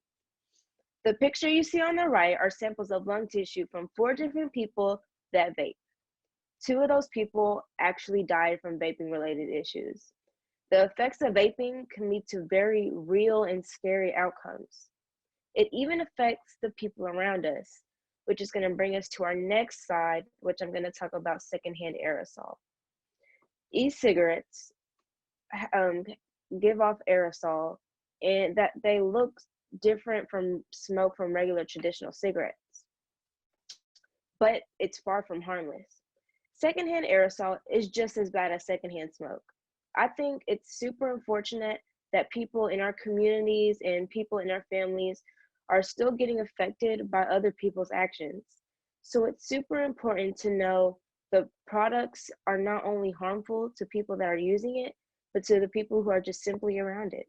The picture you see on the right are samples of lung tissue from 4 different people that vape. 2 of those people actually died from vaping-related issues. The effects of vaping can lead to very real and scary outcomes. It even affects the people around us, which is going to bring us to our next slide, which I'm going to talk about secondhand aerosol. E-cigarettes give off aerosol, and that they look different from smoke from regular traditional cigarettes, but it's far from harmless. Secondhand aerosol is just as bad as secondhand smoke. I think it's super unfortunate that people in our communities and people in our families are still getting affected by other people's actions. So it's super important to know the products are not only harmful to people that are using it, but to the people who are just simply around it.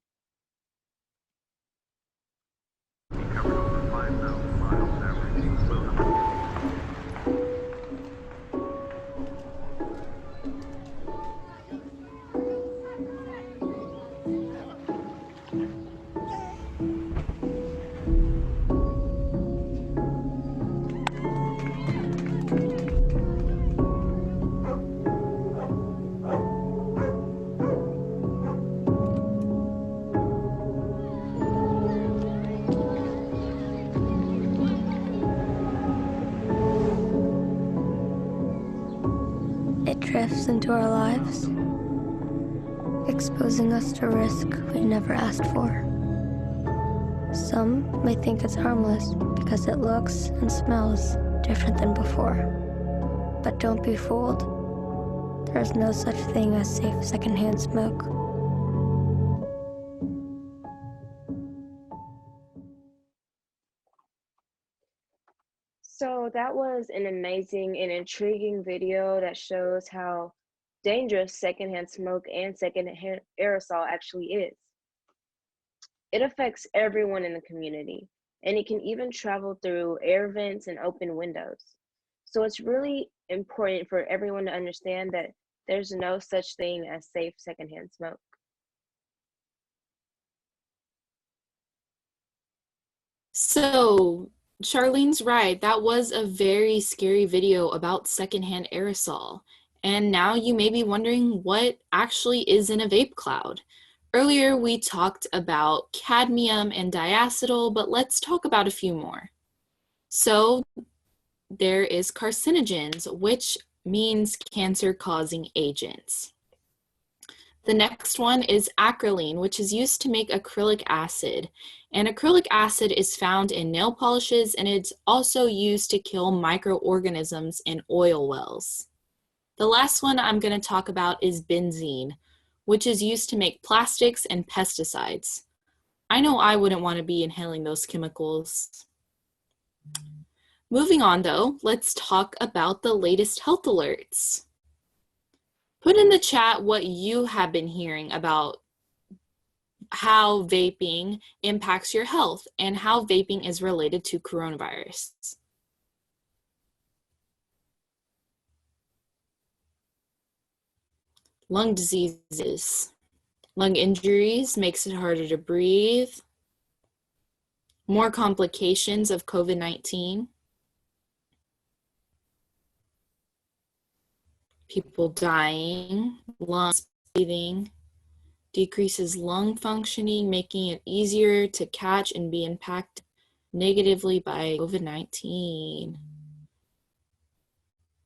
It drifts into our lives, exposing us to risk we never asked for. Some may think it's harmless because it looks and smells different than before. But don't be fooled. There is no such thing as safe secondhand smoke. So that was an amazing and intriguing video that shows how dangerous secondhand smoke and secondhand aerosol actually is. It affects everyone in the community, and it can even travel through air vents and open windows. So it's really important for everyone to understand that there's no such thing as safe secondhand smoke. So Charlene's right. That was a very scary video about secondhand aerosol. And now you may be wondering what actually is in a vape cloud. Earlier we talked about cadmium and diacetyl, but let's talk about a few more. So there is carcinogens, which means cancer-causing agents. The next one is acrolein, which is used to make acrylic acid. And acrylic acid is found in nail polishes, and it's also used to kill microorganisms in oil wells. The last one I'm going to talk about is benzene, which is used to make plastics and pesticides. I know I wouldn't want to be inhaling those chemicals. Moving on though, let's talk about the latest health alerts. Put in the chat what you have been hearing about how vaping impacts your health and how vaping is related to coronavirus. Lung diseases. Lung injuries makes it harder to breathe. More complications of COVID-19. People dying, lungs bleeding, decreases lung functioning, making it easier to catch and be impacted negatively by COVID-19.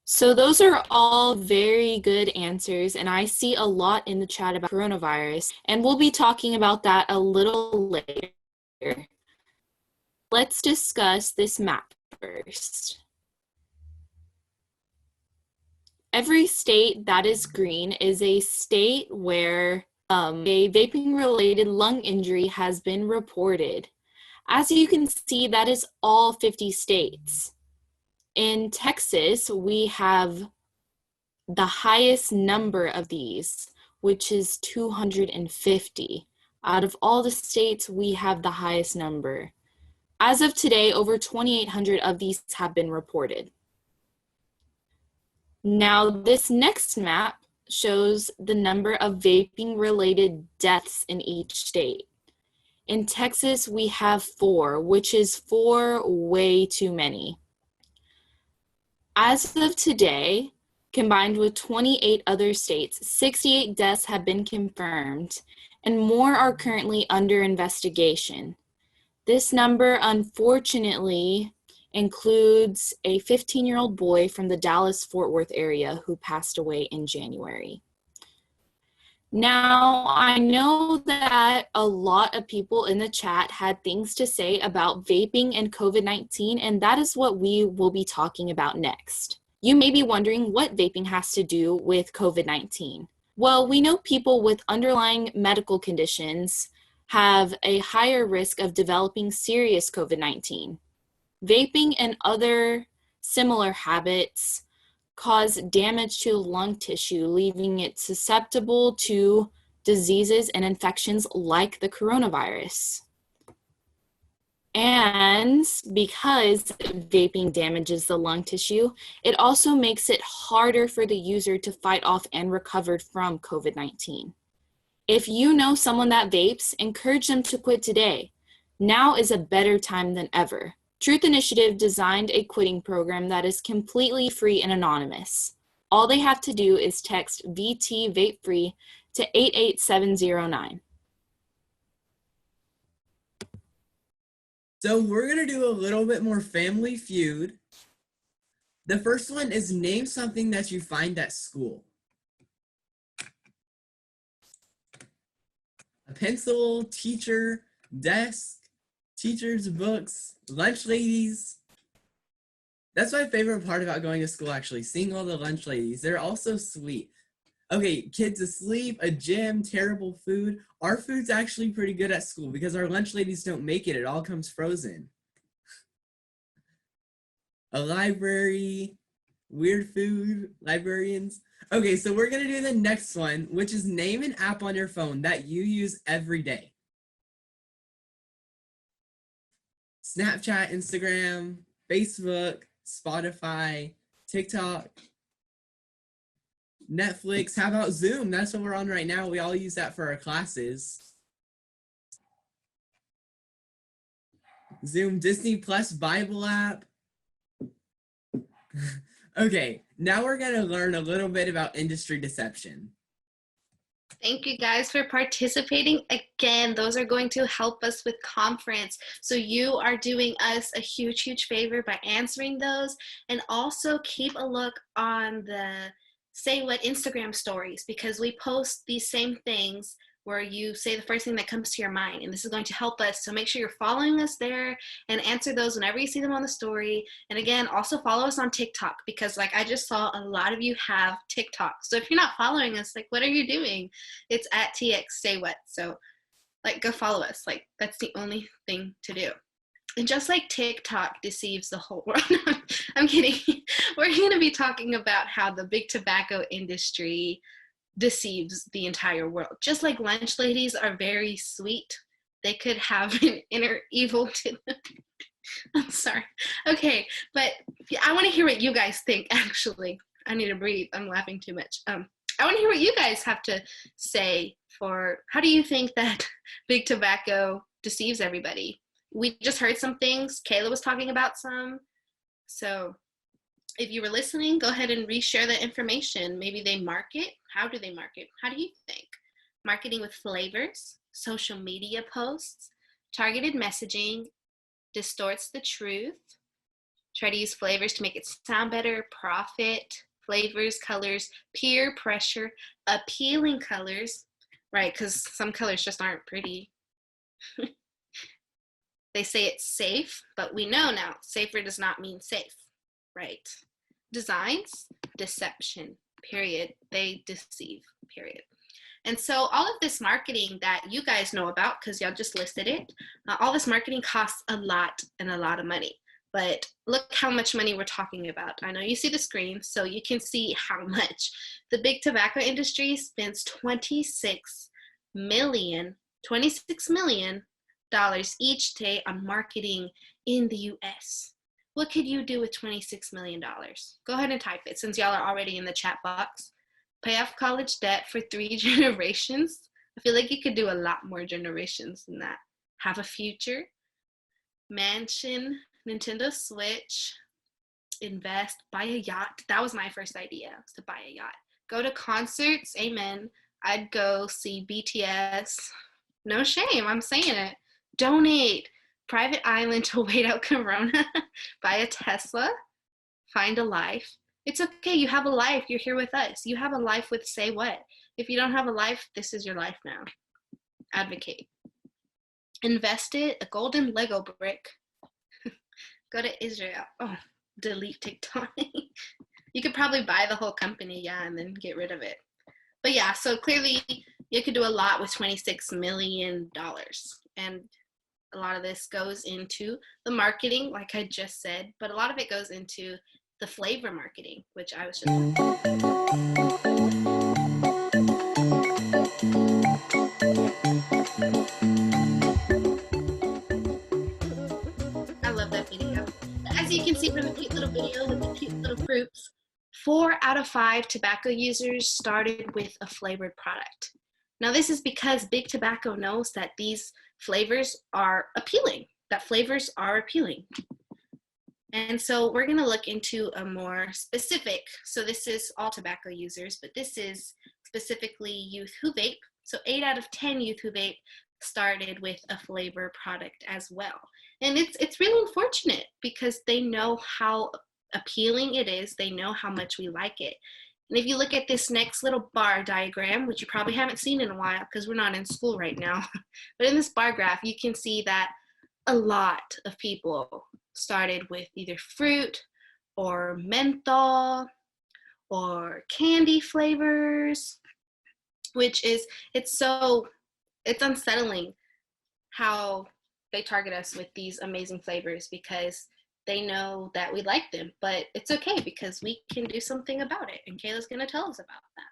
So those are all very good answers, and I see a lot in the chat about coronavirus, and we'll be talking about that a little later. Let's discuss this map first. Every state that is green is a state where a vaping-related lung injury has been reported. As you can see, that is all 50 states. In Texas, we have the highest number of these, which is 250. Out of all the states, we have the highest number. As of today, over 2,800 of these have been reported. Now, this next map shows the number of vaping-related deaths in each state. In Texas, we have 4, which is 4 way too many. As of today, combined with 28 other states, 68 deaths have been confirmed, and more are currently under investigation. This number, unfortunately, includes a 15-year-old boy from the Dallas-Fort Worth area who passed away in January. Now, I know that a lot of people in the chat had things to say about vaping and COVID-19, and that is what we will be talking about next. You may be wondering what vaping has to do with COVID-19. Well, we know people with underlying medical conditions have a higher risk of developing serious COVID-19. Vaping and other similar habits cause damage to lung tissue, leaving it susceptible to diseases and infections like the coronavirus. And because vaping damages the lung tissue, it also makes it harder for the user to fight off and recover from COVID-19. If you know someone that vapes, encourage them to quit today. Now is a better time than ever. Truth Initiative designed a quitting program that is completely free and anonymous. All they have to do is text VT Vape Free to 88709. So we're gonna do a little bit more Family Feud. The first one is name something that you find at school. A pencil, teacher, desk, teachers, books, lunch ladies. That's my favorite part about going to school, actually, seeing all the lunch ladies. They're all so sweet. Okay, kids asleep, a gym, terrible food. Our food's actually pretty good at school because our lunch ladies don't make it. It all comes frozen. A library, weird food, librarians. Okay, so we're gonna do the next one, which is name an app on your phone that you use every day. Snapchat, Instagram, Facebook, Spotify, TikTok, Netflix. How about Zoom? That's what we're on right now. We all use that for our classes. Zoom, Disney Plus, Bible app. Okay, now we're gonna learn a little bit about industry deception. Thank you guys for participating again. Those are going to help us with conference. So you are doing us a huge, huge favor by answering those. And also keep a look on the Say What Instagram stories, because we post these same things where you say the first thing that comes to your mind. And this is going to help us. So make sure you're following us there and answer those whenever you see them on the story. And again, also follow us on TikTok, because like I just saw a lot of you have TikTok. So if you're not following us, like what are you doing? It's at TX Say What. So like go follow us. Like that's the only thing to do. And just like TikTok deceives the whole world, I'm kidding. We're going to be talking about how the big tobacco industry deceives the entire world. Just like lunch ladies are very sweet, they could have an inner evil to them. I'm sorry. Okay, but I want to hear what you guys think, actually. I need to breathe. I'm laughing too much. I want to hear what you guys have to say for how do you think that big tobacco deceives everybody? We just heard some things. Kayla was talking about some. So if you were listening, go ahead and reshare the information. Maybe they market. How do they market? How do you think? Marketing with flavors, social media posts, targeted messaging, distorts the truth, try to use flavors to make it sound better, profit, flavors, colors, peer pressure, appealing colors, right? Because some colors just aren't pretty. They say it's safe, but we know now safer does not mean safe, right? Designs, deception, period. They deceive, period. And so all of this marketing that you guys know about, because y'all just listed it, all this marketing costs a lot and a lot of money. But look how much money we're talking about. I know you see the screen, so you can see how much. The big tobacco industry spends $26 million each day on marketing in the US. What could you do with $26 million? Go ahead and type it since y'all are already in the chat box. Pay off college debt for 3 generations. I feel like you could do a lot more generations than that. Have a future, mansion, Nintendo Switch, invest, buy a yacht. That was my first idea, was to buy a yacht. Go to concerts, amen. I'd go see BTS. No shame, I'm saying it. Donate, private island to wait out Corona. Buy a Tesla, find a life. It's okay, you have a life, you're here with us. You have a life with Say What. If you don't have a life, this is your life now. Advocate. Invest it, a golden Lego brick. Go to Israel. Oh, delete TikTok. You could probably buy the whole company, yeah, and then get rid of it. But yeah, so clearly you could do a lot with $26 million. And a lot of this goes into the marketing, like I just said, but a lot of it goes into the flavor marketing, which I was just I love that video. As you can see from the cute little video with the cute little fruits, 4 out of 5 tobacco users started with a flavored product. Now this is because big tobacco knows that these flavors are appealing, that flavors are appealing. And so we're going to look into a more specific, so this is all tobacco users, but this is specifically youth who vape. So 8 out of 10 youth who vape started with a flavor product as well. And it's really unfortunate because they know how appealing it is. They know how much we like it. And if you look at this next little bar diagram, which you probably haven't seen in a while because we're not in school right now, but in this bar graph, you can see that a lot of people started with either fruit or menthol or candy flavors, which is, it's unsettling how they target us with these amazing flavors because they know that we like them, but it's okay because we can do something about it, and Kayla's gonna tell us about that.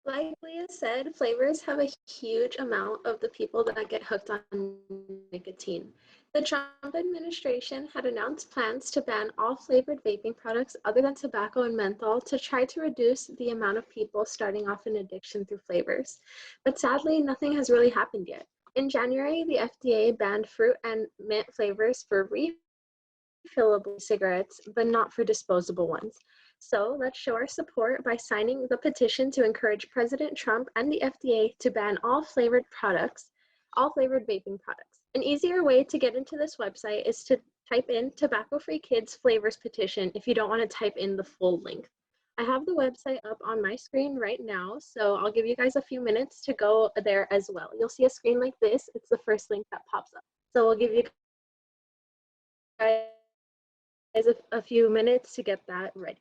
Like Leah said, flavors have a huge amount of the people that get hooked on nicotine. The Trump administration had announced plans to ban all flavored vaping products other than tobacco and menthol to try to reduce the amount of people starting off an addiction through flavors. But sadly, nothing has really happened yet. In January, the FDA banned fruit and mint flavors for refillable cigarettes, but not for disposable ones. So let's show our support by signing the petition to encourage President Trump and the FDA to ban all flavored vaping products. An easier way to get into this website is to type in Tobacco-Free Kids Flavors Petition if you don't want to type in the full link. I have the website up on my screen right now, so I'll give you guys a few minutes to go there as well. You'll see a screen like this. It's the first link that pops up. So we'll give you guys a few minutes to get that ready.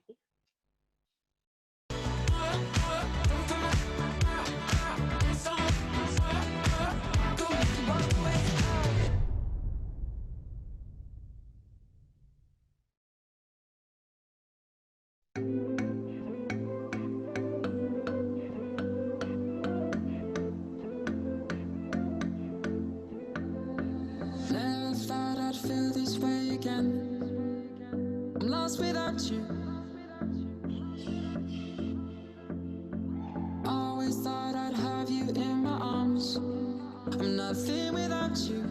without you. Always thought I'd have you in my arms. I'm nothing without you.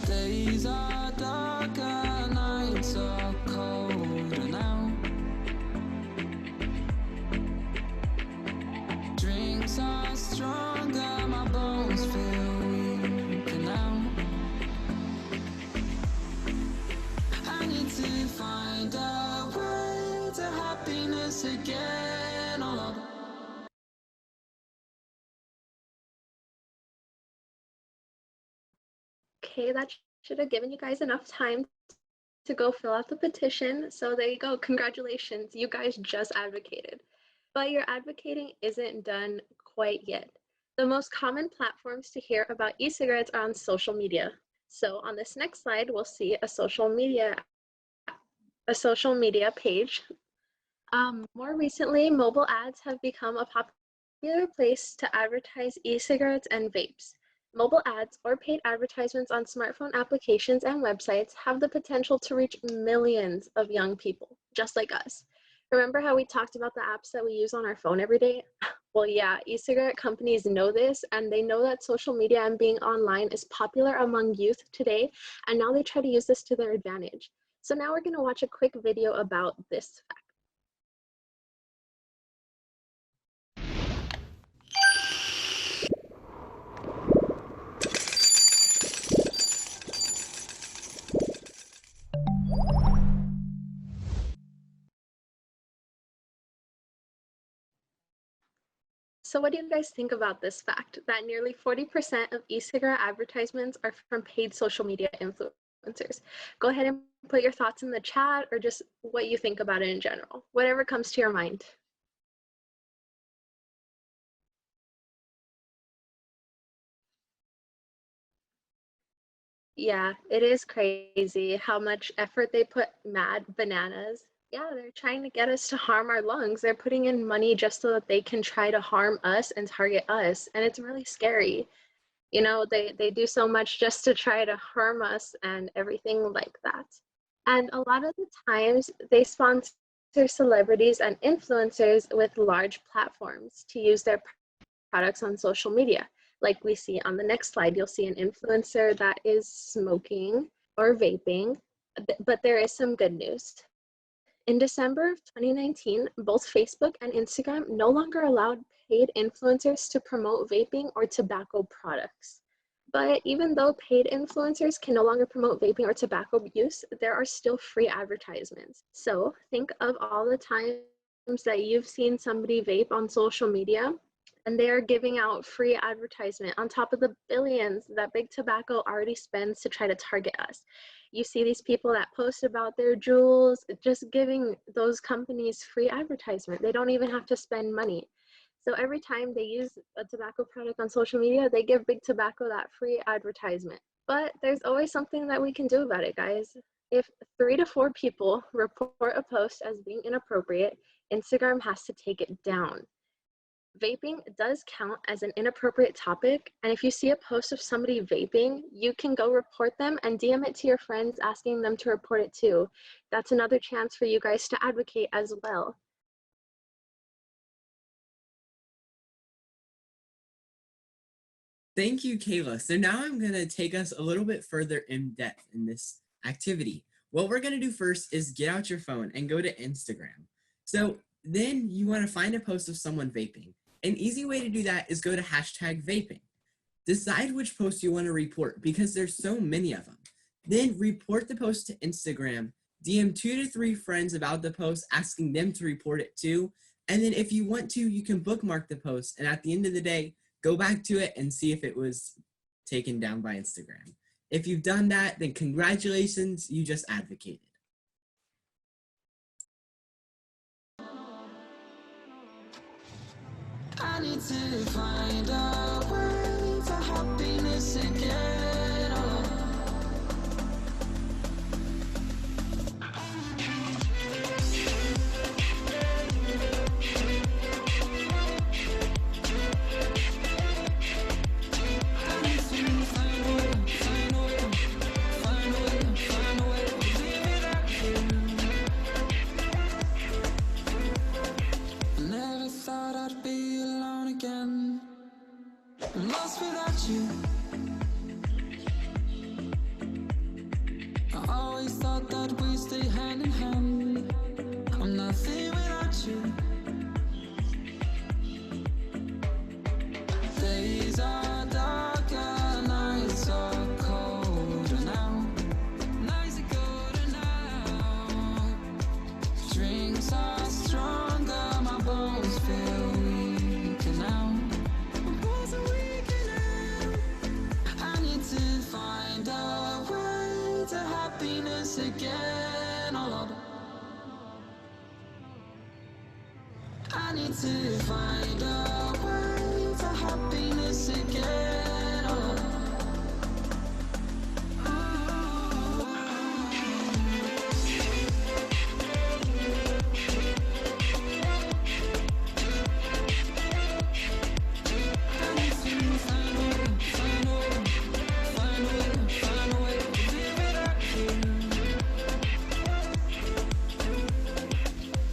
Days are darker, nights are colder now. Drinks are stronger, my bones feel weaker now. I need to find a way to happiness again. Oh. Okay, that should have given you guys enough time to go fill out the petition. So there you go. Congratulations. You guys just advocated. But your advocating isn't done quite yet. The most common platforms to hear about e-cigarettes are on social media. So on this next slide, we'll see a social media page. More recently, mobile ads have become a popular place to advertise e-cigarettes and vapes. Mobile ads or paid advertisements on smartphone applications and websites have the potential to reach millions of young people, just like us. Remember how we talked about the apps that we use on our phone every day? Well, yeah, e-cigarette companies know this, and they know that social media and being online is popular among youth today, and now they try to use this to their advantage. So now we're going to watch a quick video about this fact. So what do you guys think about this fact that nearly 40% of e-cigarette advertisements are from paid social media influencers? Go ahead and put your thoughts in the chat or just what you think about it in general, whatever comes to your mind. Yeah, it is crazy how much effort they put. Mad Bananas. Yeah, they're trying to get us to harm our lungs. They're putting in money just so that they can try to harm us and target us. And it's really scary. You know, they do so much just to try to harm us and everything like that. And a lot of the times they sponsor celebrities and influencers with large platforms to use their products on social media. Like we see on the next slide, you'll see an influencer that is smoking or vaping, but there is some good news. In December of 2019, both Facebook and Instagram no longer allowed paid influencers to promote vaping or tobacco products. But even though paid influencers can no longer promote vaping or tobacco use, there are still free advertisements. So think of all the times that you've seen somebody vape on social media and they are giving out free advertisement on top of the billions that Big Tobacco already spends to try to target us. You see these people that post about their Juuls, just giving those companies free advertisement. They don't even have to spend money. So every time they use a tobacco product on social media, they give Big Tobacco that free advertisement. But there's always something that we can do about it, guys. If 3 to 4 people report a post as being inappropriate, Instagram has to take it down. Vaping does count as an inappropriate topic, and if you see a post of somebody vaping, you can go report them and DM it to your friends asking them to report it too. That's another chance for you guys to advocate as well. Thank you, Kayla. So now I'm going to take us a little bit further in depth in this activity. What we're going to do first is get out your phone and go to Instagram. So then you want to find a post of someone vaping. An easy way to do that is go to #vaping. Decide which post you want to report because there's so many of them. Then report the post to Instagram, DM 2 to 3 friends about the post, asking them to report it too. And then if you want to, you can bookmark the post. And at the end of the day, go back to it and see if it was taken down by Instagram. If you've done that, then congratulations, you just advocated. I need to find a way to happiness again. Oh. Find a way, find a way, find a way, find thought I'd be alone again. I'm lost without you. I always thought that we'd stay hand in hand. I'm nothing without you. Days are darker, nights are colder now. Nights are colder now. Drinks are stronger, my bones feel weaker now. My bones are weaker now. I need to find a way to happiness again, oh Lord. I need to find a way to happiness again, oh Lord.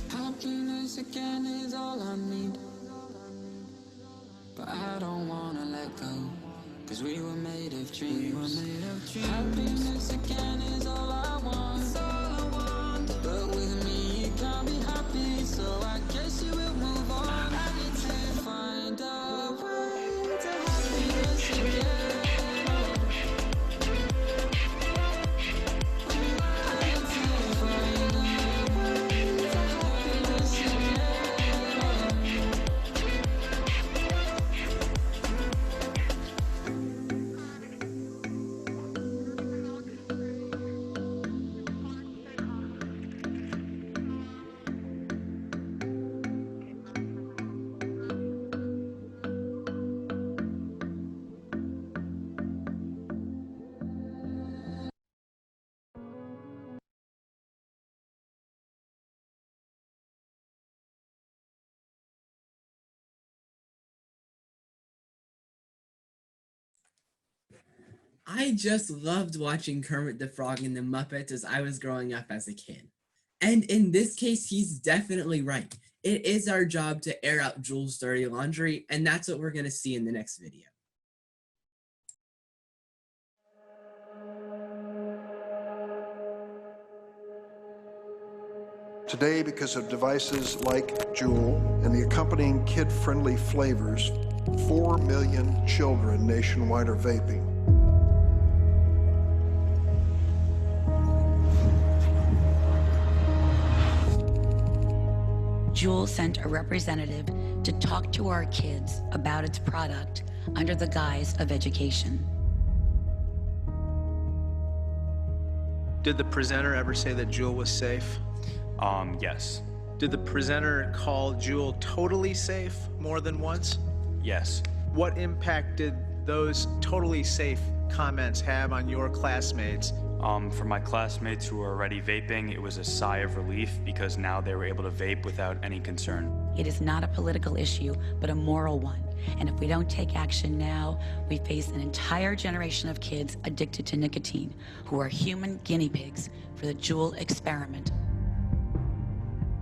Happiness again is all I need, but I don't wanna let go, 'cause we were made of dreams. Happiness again is all I want, but with me you can't be happy, so I guess you will move on. I need to find a way to happiness again. I just loved watching Kermit the Frog and the Muppets as I was growing up as a kid. And in this case, he's definitely right. It is our job to air out Jules' dirty laundry, and that's what we're going to see in the next video. Today, because of devices like Juul and the accompanying kid-friendly flavors, 4 million children nationwide are vaping. Juul sent a representative to talk to our kids about its product under the guise of education. Did the presenter ever say that Juul was safe? Yes. Did the presenter call Juul totally safe more than once? Yes. What impact did those totally safe comments have on your classmates? For my classmates who were already vaping, it was a sigh of relief because now they were able to vape without any concern. It is not a political issue, but a moral one. And if we don't take action now, we face an entire generation of kids addicted to nicotine who are human guinea pigs for the Juul experiment.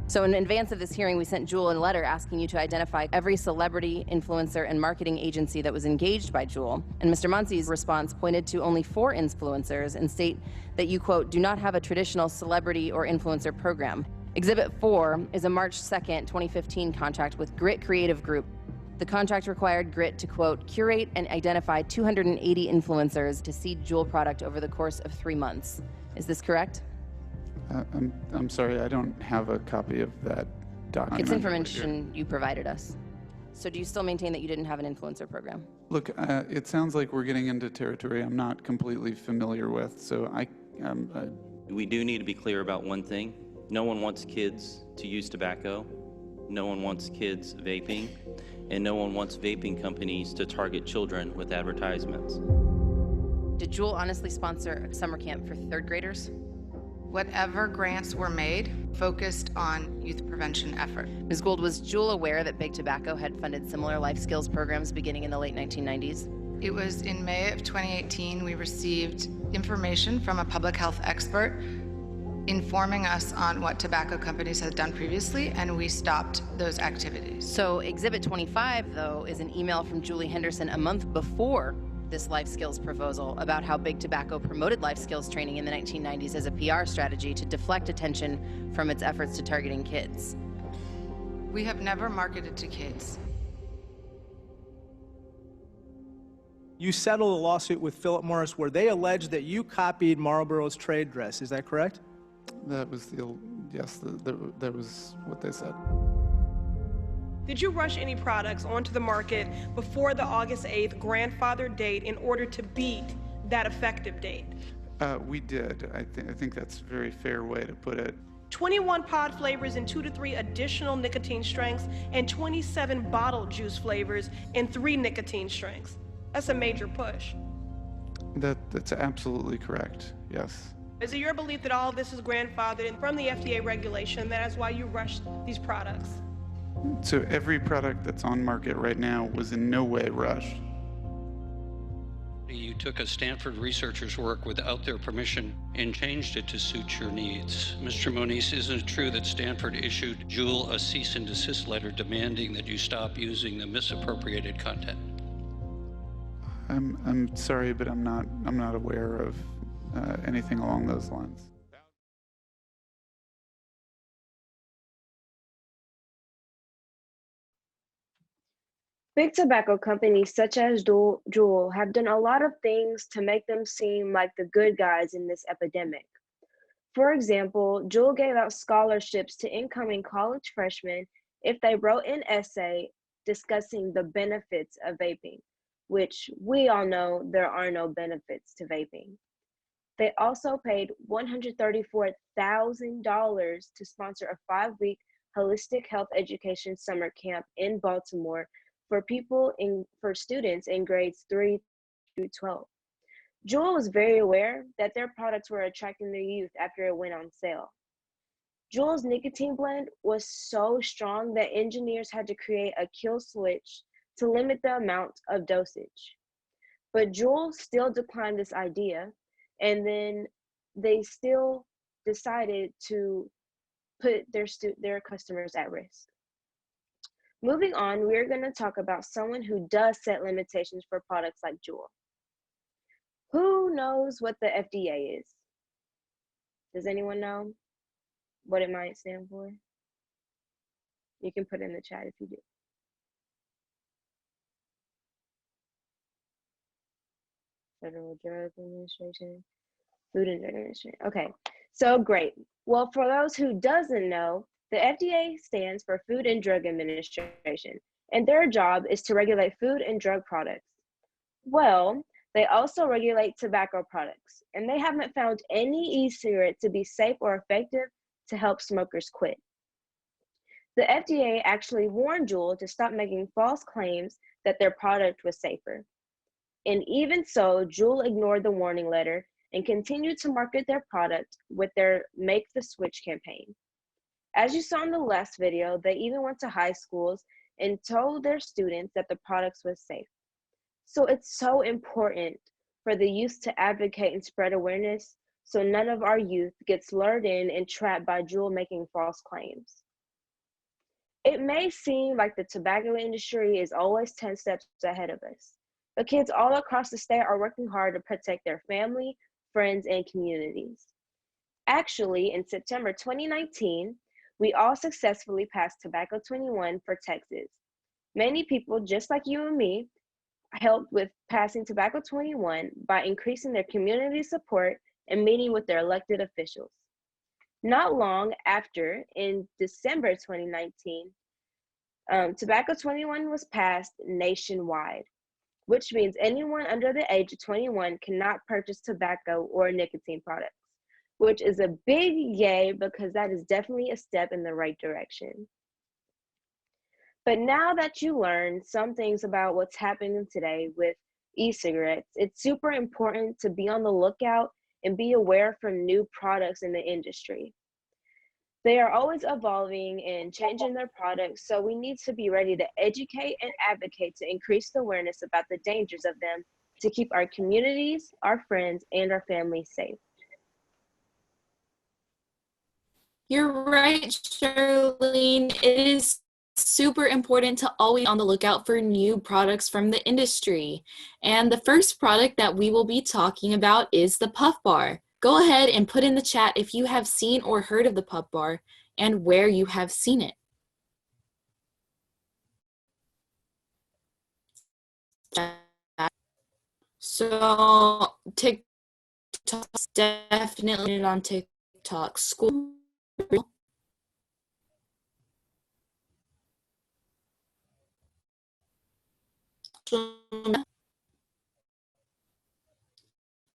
So in advance of this hearing, we sent Juul a letter asking you to identify every celebrity, influencer, and marketing agency that was engaged by Juul. And Mr. Muncie's response pointed to only 4 influencers and state that you, quote, do not have a traditional celebrity or influencer program. Exhibit 4 is a March 2nd, 2015 contract with Grit Creative Group. The contract required Grit to, quote, curate and identify 280 influencers to seed Juul product over the course of 3 months. Is this correct? I'm sorry, I don't have a copy of that document. It's information you provided us. So do you still maintain that you didn't have an influencer program? Look, it sounds like we're getting into territory I'm not completely familiar with, so we do need to be clear about one thing. No one wants kids to use tobacco. No one wants kids vaping. And no one wants vaping companies to target children with advertisements. Did Juul honestly sponsor a summer camp for 3rd graders? Whatever grants were made focused on youth prevention effort. Ms. Gould, was Juul aware that Big Tobacco had funded similar life skills programs beginning in the late 1990s? It was in May of 2018 we received information from a public health expert informing us on what tobacco companies had done previously, and we stopped those activities. So Exhibit 25, though, is an email from Julie Henderson a month before this life skills proposal about how Big Tobacco promoted life skills training in the 1990s as a PR strategy to deflect attention from its efforts to targeting kids. We have never marketed to kids. You settled a lawsuit with Philip Morris where they alleged that you copied Marlboro's trade dress. Is that correct? That was yes, that was what they said. Did you rush any products onto the market before the August 8th grandfather date in order to beat that effective date? We did. I think that's a very fair way to put it. 21 pod flavors and 2 to 3 additional nicotine strengths, and 27 bottled juice flavors and 3 nicotine strengths. That's a major push. That's absolutely correct, yes. Is it your belief that all of this is grandfathered from the FDA regulation, that is why you rushed these products? So every product that's on market right now was in no way rushed. You took a Stanford researcher's work without their permission and changed it to suit your needs. Mr. Moniz, isn't it true that Stanford issued Juul a cease and desist letter demanding that you stop using the misappropriated content? I'm sorry, but I'm not aware of anything along those lines. Big tobacco companies such as Juul have done a lot of things to make them seem like the good guys in this epidemic. For example, Juul gave out scholarships to incoming college freshmen if they wrote an essay discussing the benefits of vaping, which we all know there are no benefits to vaping. They also paid $134,000 to sponsor a 5-week holistic health education summer camp in Baltimore for students in grades 3 through 12. Juul was very aware that their products were attracting the youth after it went on sale. Juul's nicotine blend was so strong that engineers had to create a kill switch to limit the amount of dosage. But Juul still declined this idea, and then they still decided to put their customers at risk. Moving on, we're going to talk about someone who does set limitations for products like Juul. Who knows what the FDA is? Does anyone know what it might stand for? You can put it in the chat if you do. Federal Drug Administration, Food and Drug Administration. Okay, so great. Well, for those who doesn't know, the FDA stands for Food and Drug Administration, and their job is to regulate food and drug products. Well, they also regulate tobacco products, and they haven't found any e-cigarette to be safe or effective to help smokers quit. The FDA actually warned Juul to stop making false claims that their product was safer. And even so, Juul ignored the warning letter and continued to market their product with their Make the Switch campaign. As you saw in the last video, they even went to high schools and told their students that the products was safe. So it's so important for the youth to advocate and spread awareness so none of our youth gets lured in and trapped by Juul making false claims. It may seem like the tobacco industry is always 10 steps ahead of us, but kids all across the state are working hard to protect their family, friends, and communities. Actually, in September 2019, we all successfully passed Tobacco 21 for Texas. Many people, just like you and me, helped with passing Tobacco 21 by increasing their community support and meeting with their elected officials. Not long after, in December 2019, Tobacco 21 was passed nationwide, which means anyone under the age of 21 cannot purchase tobacco or nicotine products, which is a big yay because that is definitely a step in the right direction. But now that you learned some things about what's happening today with e-cigarettes, it's super important to be on the lookout and be aware from new products in the industry. They are always evolving and changing their products, so we need to be ready to educate and advocate to increase the awareness about the dangers of them to keep our communities, our friends, and our families safe. You're right, Charlene. It is super important to always be on the lookout for new products from the industry. And the first product that we will be talking about is the Puff Bar. Go ahead and put in the chat if you have seen or heard of the Puff Bar and where you have seen it. So TikTok's definitely on TikTok. School.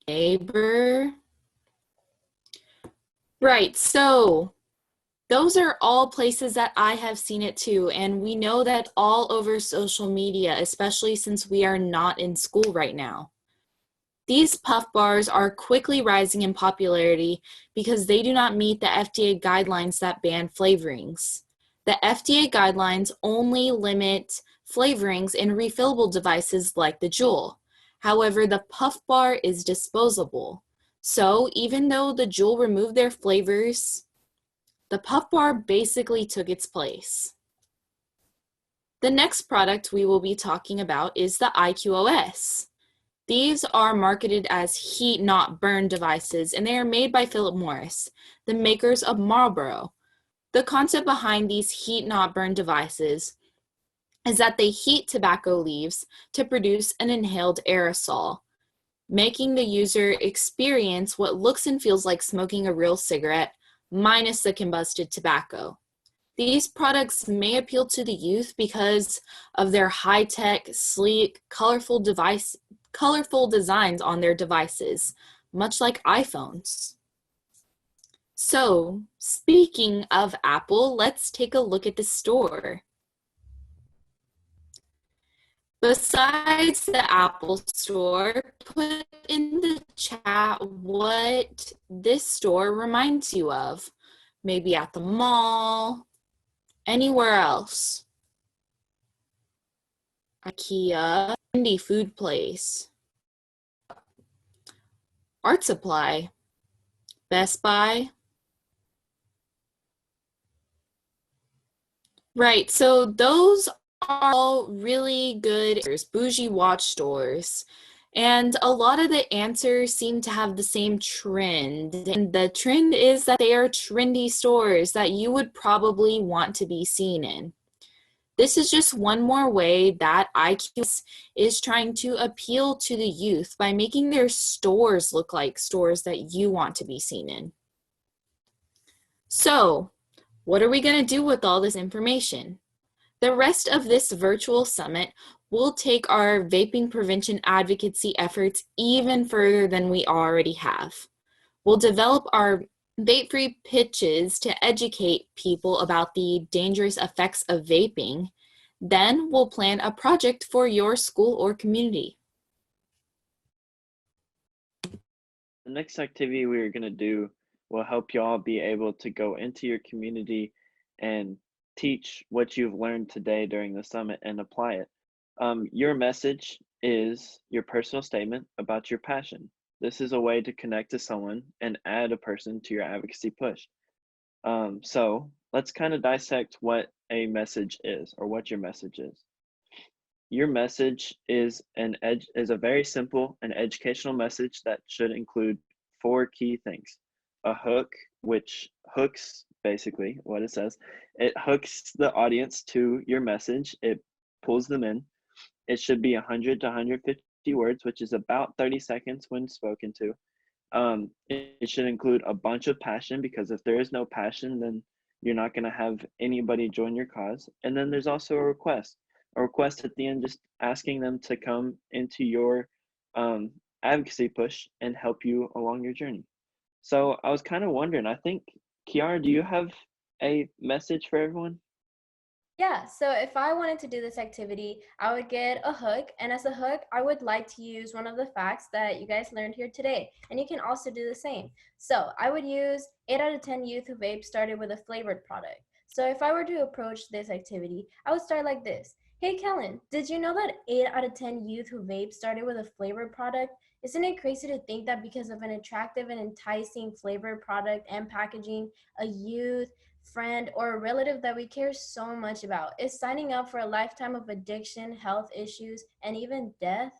Neighbor. Right, so those are all places that I have seen it too, and we know that all over social media, especially since we are not in school right now. These puff bars are quickly rising in popularity because they do not meet the FDA guidelines that ban flavorings. The FDA guidelines only limit flavorings in refillable devices like the Juul. However, the puff bar is disposable. So even though the Juul removed their flavors, the puff bar basically took its place. The next product we will be talking about is the IQOS. These are marketed as heat not burn devices, and they are made by Philip Morris, the makers of Marlboro. The concept behind these heat not burn devices is that they heat tobacco leaves to produce an inhaled aerosol, making the user experience what looks and feels like smoking a real cigarette, minus the combusted tobacco. These products may appeal to the youth because of their high-tech, sleek, colorful designs on their devices, much like iPhones. So, speaking of Apple, let's take a look at the store. Besides the Apple Store, put in the chat what this store reminds you of. Maybe at the mall, anywhere else. IKEA, indie food place, art supply, Best Buy. Right, so those are all really good bougie watch stores. And a lot of the answers seem to have the same trend. And the trend is that they are trendy stores that you would probably want to be seen in. This is just one more way that IQOS is trying to appeal to the youth by making their stores look like stores that you want to be seen in. So, what are we going to do with all this information? The rest of this virtual summit will take our vaping prevention advocacy efforts even further than we already have. We'll develop our vape-free pitches to educate people about the dangerous effects of vaping. Then we'll plan a project for your school or community. The next activity we're going to do will help y'all be able to go into your community and teach what you've learned today during the summit and apply it. Your message is your personal statement about your passion. This is a way to connect to someone and add a person to your advocacy push. So let's kind of dissect what a message is, or what your message is. Your message is a very simple and educational message that should include 4 key things. A hook, which hooks basically what it says. It hooks the audience to your message. It pulls them in. It should be 100 to 150 words, which is about 30 seconds when spoken to. It should include a bunch of passion, because if there is no passion, then you're not going to have anybody join your cause. And then there's also a request at the end, just asking them to come into your advocacy push and help you along your journey. So I was kind of wondering, I think, Kiara, do you have a message for everyone? Yeah, so if I wanted to do this activity, I would get a hook, and as a hook, I would like to use one of the facts that you guys learned here today, and you can also do the same. So I would use 8 out of 10 youth who vape started with a flavored product. So if I were to approach this activity, I would start like this. Hey Kellen, did you know that 8 out of 10 youth who vape started with a flavored product? Isn't it crazy to think that because of an attractive and enticing flavored product and packaging, a youth, friend, or a relative that we care so much about is signing up for a lifetime of addiction, health issues, and even death?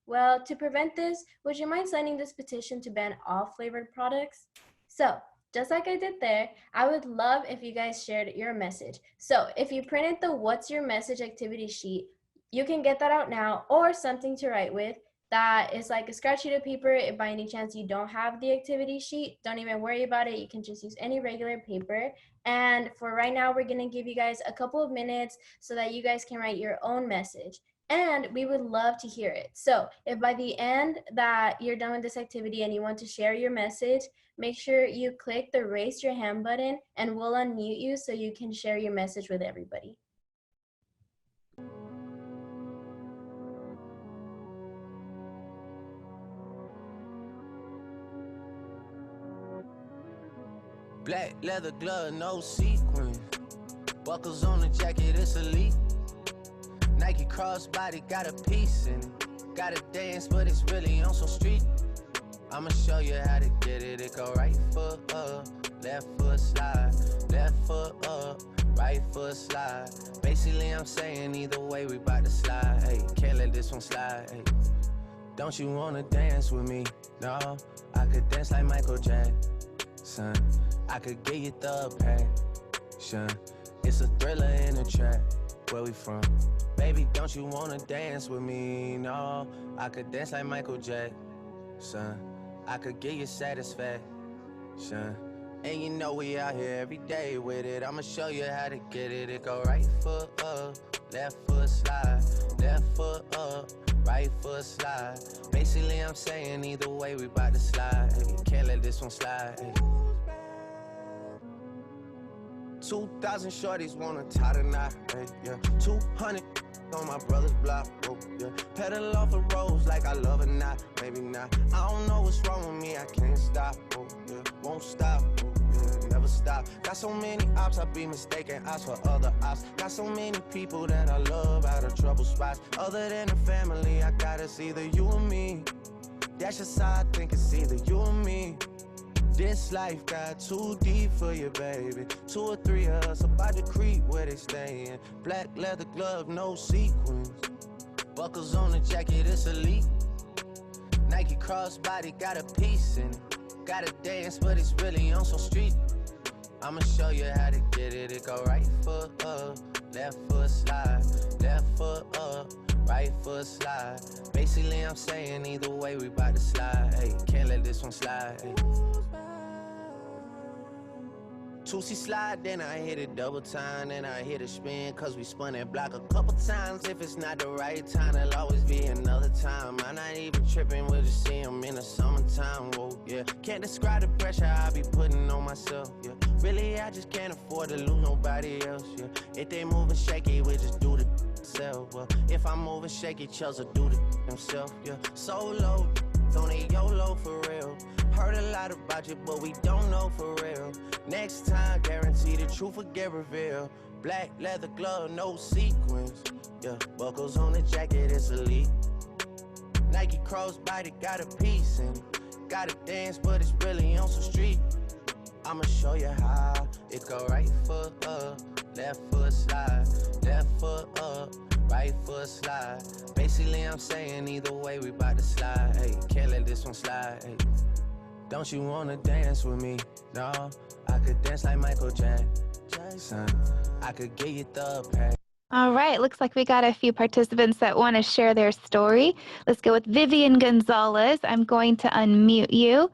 Well, to prevent this, would you mind signing this petition to ban all flavored products? So, just like I did there, I would love if you guys shared your message. So if you printed the What's Your Message activity sheet, you can get that out now, or something to write with. That is like a scratch sheet of paper. If by any chance you don't have the activity sheet, don't even worry about it. You can just use any regular paper. And for right now, we're gonna give you guys a couple of minutes so that you guys can write your own message. And we would love to hear it. So if by the end that you're done with this activity and you want to share your message, make sure you click the raise your hand button and we'll unmute you so you can share your message with everybody. Black leather glove, no sequin. Buckles on the jacket, it's elite. Nike crossbody got a piece in it. Gotta dance, but it's really on some street. I'ma show you how to get it. It go right foot up, left foot slide, left foot up, right foot slide. Basically, I'm saying either way, we bout to slide. Hey, can't let this one slide. Hey, don't you wanna dance with me? No, I could dance like Michael Jackson. I could get you the passion. It's a thriller in a track. Where we from? Baby, don't you wanna dance with me? No, I could dance like Michael Jackson. I could get you satisfaction. And you know we out here every day with it. I'ma show you how to get it. It go right foot up, left foot slide, left foot up, right foot slide. Basically, I'm saying either way, we bout to slide. Hey, can't let this one slide. Hey. 2,000 shorties wanna tie the knot, hey, yeah. 200 on my brother's block, oh, yeah. Pedal off the roads like I love it, not, maybe not. I don't know what's wrong with me, I can't stop, oh, yeah. Won't stop, oh, yeah. Never stop. Got so many ops, I be mistaken ops for other ops. Got so many people that I love out of trouble spots. Other than the family, I got it's either you or me. That's just how I think it's either you or me. This life got too deep for you, baby. 2 or 3 of us about to creep where they stayin'. Black leather glove, no sequins. Buckles on the jacket, it's elite. Nike crossbody got a piece in it. Gotta dance, but it's really on some street. I'ma show you how to get it. It go right foot up, left foot slide, left foot up, right foot slide. Basically, I'm saying either way, we bout to slide. Hey, can't let this one slide. Hey. 2C slide, then I hit it double time, then I hit a spin, cause we spun that block a couple times. If it's not the right time, there'll always be another time. I'm not even tripping, we'll just see them in the summertime, whoa, yeah. Can't describe the pressure I be putting on myself, yeah. Really, I just can't afford to lose nobody else, yeah. If they moving shaky, we just do the self, well. If I'm moving shaky, Chelsea do the himself, yeah. Solo, don't need YOLO for real. Heard a lot about you, but we don't know for real. Next time, guarantee the truth will get revealed. Black leather glove, no sequins. Yeah, buckles on the jacket, it's elite. Nike crossbody got a piece in it. Gotta dance, but it's really on some street. I'ma show you how. It go right foot up, left foot slide, left foot up, right foot slide. Basically, I'm saying either way, we bout to slide. Hey, can't let this one slide. Hey. Don't you wanna dance with me? No, I could dance like Michael Jackson. I could get you the pack. All right, looks like we got a few participants that want to share their story. Let's go with Vivian Gonzalez. I'm going to unmute you.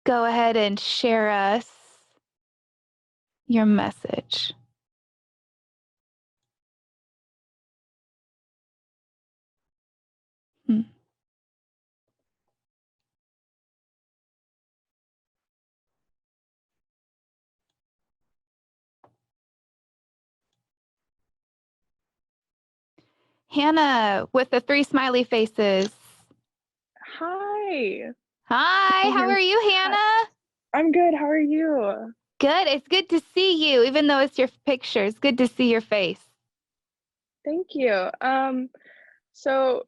Go ahead and share us your message. Hannah with the 3 smiley faces. Hi. Hi, how are you, Hannah? I'm good. How are you? Good. It's good to see you, even though it's your picture. It's good to see your face. Thank you. So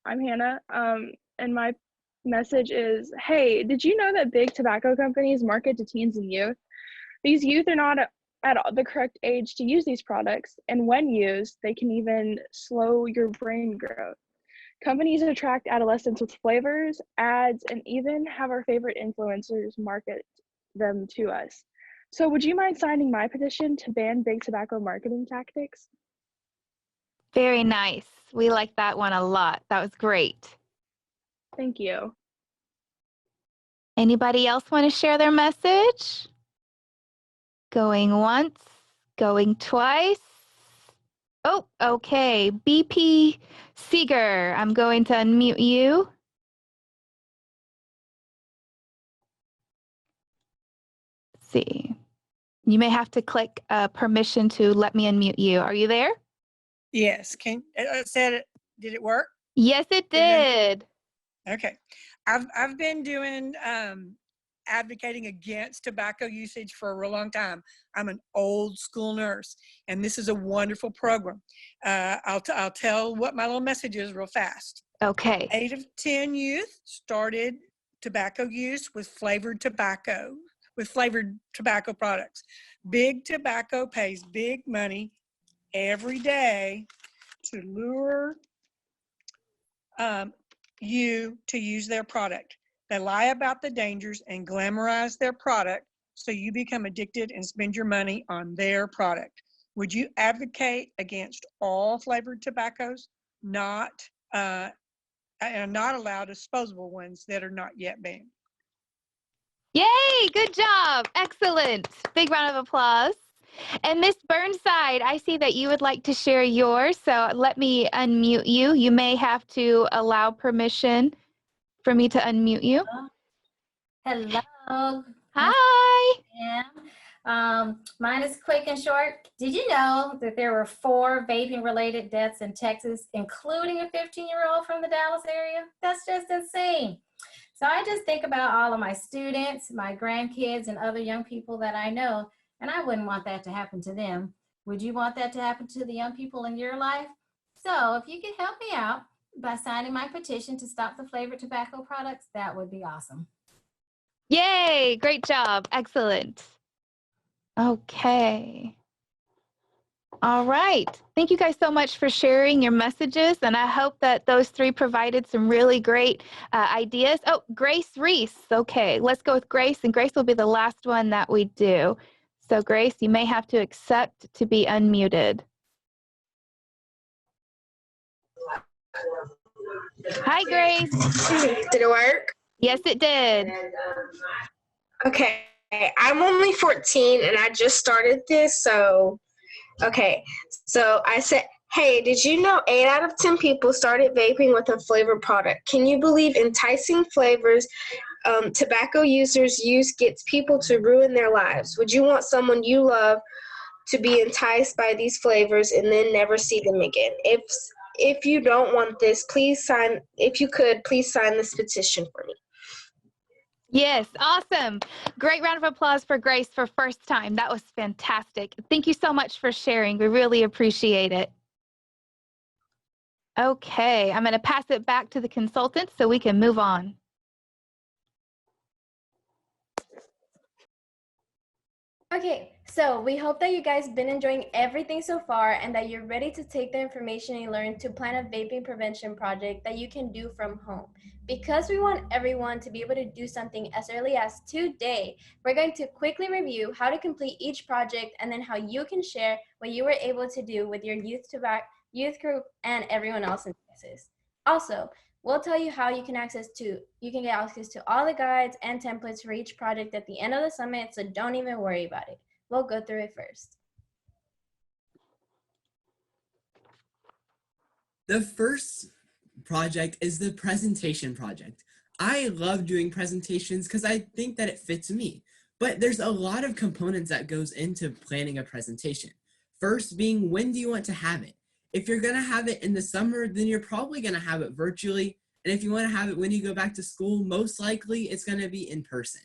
I'm Hannah. and my message is, hey, did you know that big tobacco companies market to teens and youth? These youth are not at the correct age to use these products, and when used, they can even slow your brain growth. Companies attract adolescents with flavors, ads, and even have our favorite influencers market them to us. So would you mind signing my petition to ban big tobacco marketing tactics? Very nice. We like that one a lot. That was great. Thank you. Anybody else want to share their message? Going once, going twice. Oh, okay. BP Seeger, I'm going to unmute you. Let's see. You may have to click permission to let me unmute you. Are you there? Yes. It said it. Did it work? Yes, it did. Okay. I've been doing advocating against tobacco usage for a real long time. I'm an old school nurse, and this is a wonderful program. I'll tell what my little message is real fast. Okay. 8 of 10 youth started tobacco use with flavored tobacco products. Big tobacco pays big money every day to lure you to use their product. They lie about the dangers and glamorize their product so you become addicted and spend your money on their product. Would you advocate against all flavored tobaccos, and not allow disposable ones that are not yet banned? Yay, good job. Excellent. Big round of applause. And Miss Burnside, I see that you would like to share yours, so let me unmute you. You may have to allow permission for me to unmute you. Hello. Hi. Mine is quick and short. Did you know that there were 4 vaping-related deaths in Texas, including a 15-year-old from the Dallas area? That's just insane. So I just think about all of my students, my grandkids, and other young people that I know, and I wouldn't want that to happen to them. Would you want that to happen to the young people in your life? So if you could help me out by signing my petition to stop the flavored tobacco products, that would be awesome. Yay, great job. Excellent. Okay. All right. Thank you guys so much for sharing your messages, and I hope that those 3 provided some really great ideas. Oh, Grace Reese. Okay, let's go with Grace, and Grace will be the last one that we do. So Grace, you may have to accept to be unmuted. Hi, Grace. Did it work? Yes, it did. Okay, I'm only 14 and I just started this, so okay. So I said, hey, did you know 8 out of 10 people started vaping with a flavored product? Can you believe enticing flavors tobacco users use gets people to ruin their lives? Would you want someone you love to be enticed by these flavors and then never see them again? If you don't want this, please sign, if you could, please sign this petition for me. Yes, awesome. Great round of applause for Grace for first time. That was fantastic. Thank you so much for sharing. We really appreciate it. Okay, I'm going to pass it back to the consultant so we can move on. Okay, so we hope that you guys been enjoying everything so far and that you're ready to take the information you learned to plan a vaping prevention project that you can do from home. Because we want everyone to be able to do something as early as today, we're going to quickly review how to complete each project and then how you can share what you were able to do with your youth group and everyone else in Texas. Also, we'll tell you how you can get access to all the guides and templates for each project at the end of the summit, so don't even worry about it. We'll go through it first. The first project is the presentation project. I love doing presentations because I think that it fits me, but there's a lot of components that goes into planning a presentation. First being, when do you want to have it? If you're going to have it in the summer, then you're probably going to have it virtually. And if you want to have it when you go back to school, most likely it's going to be in person.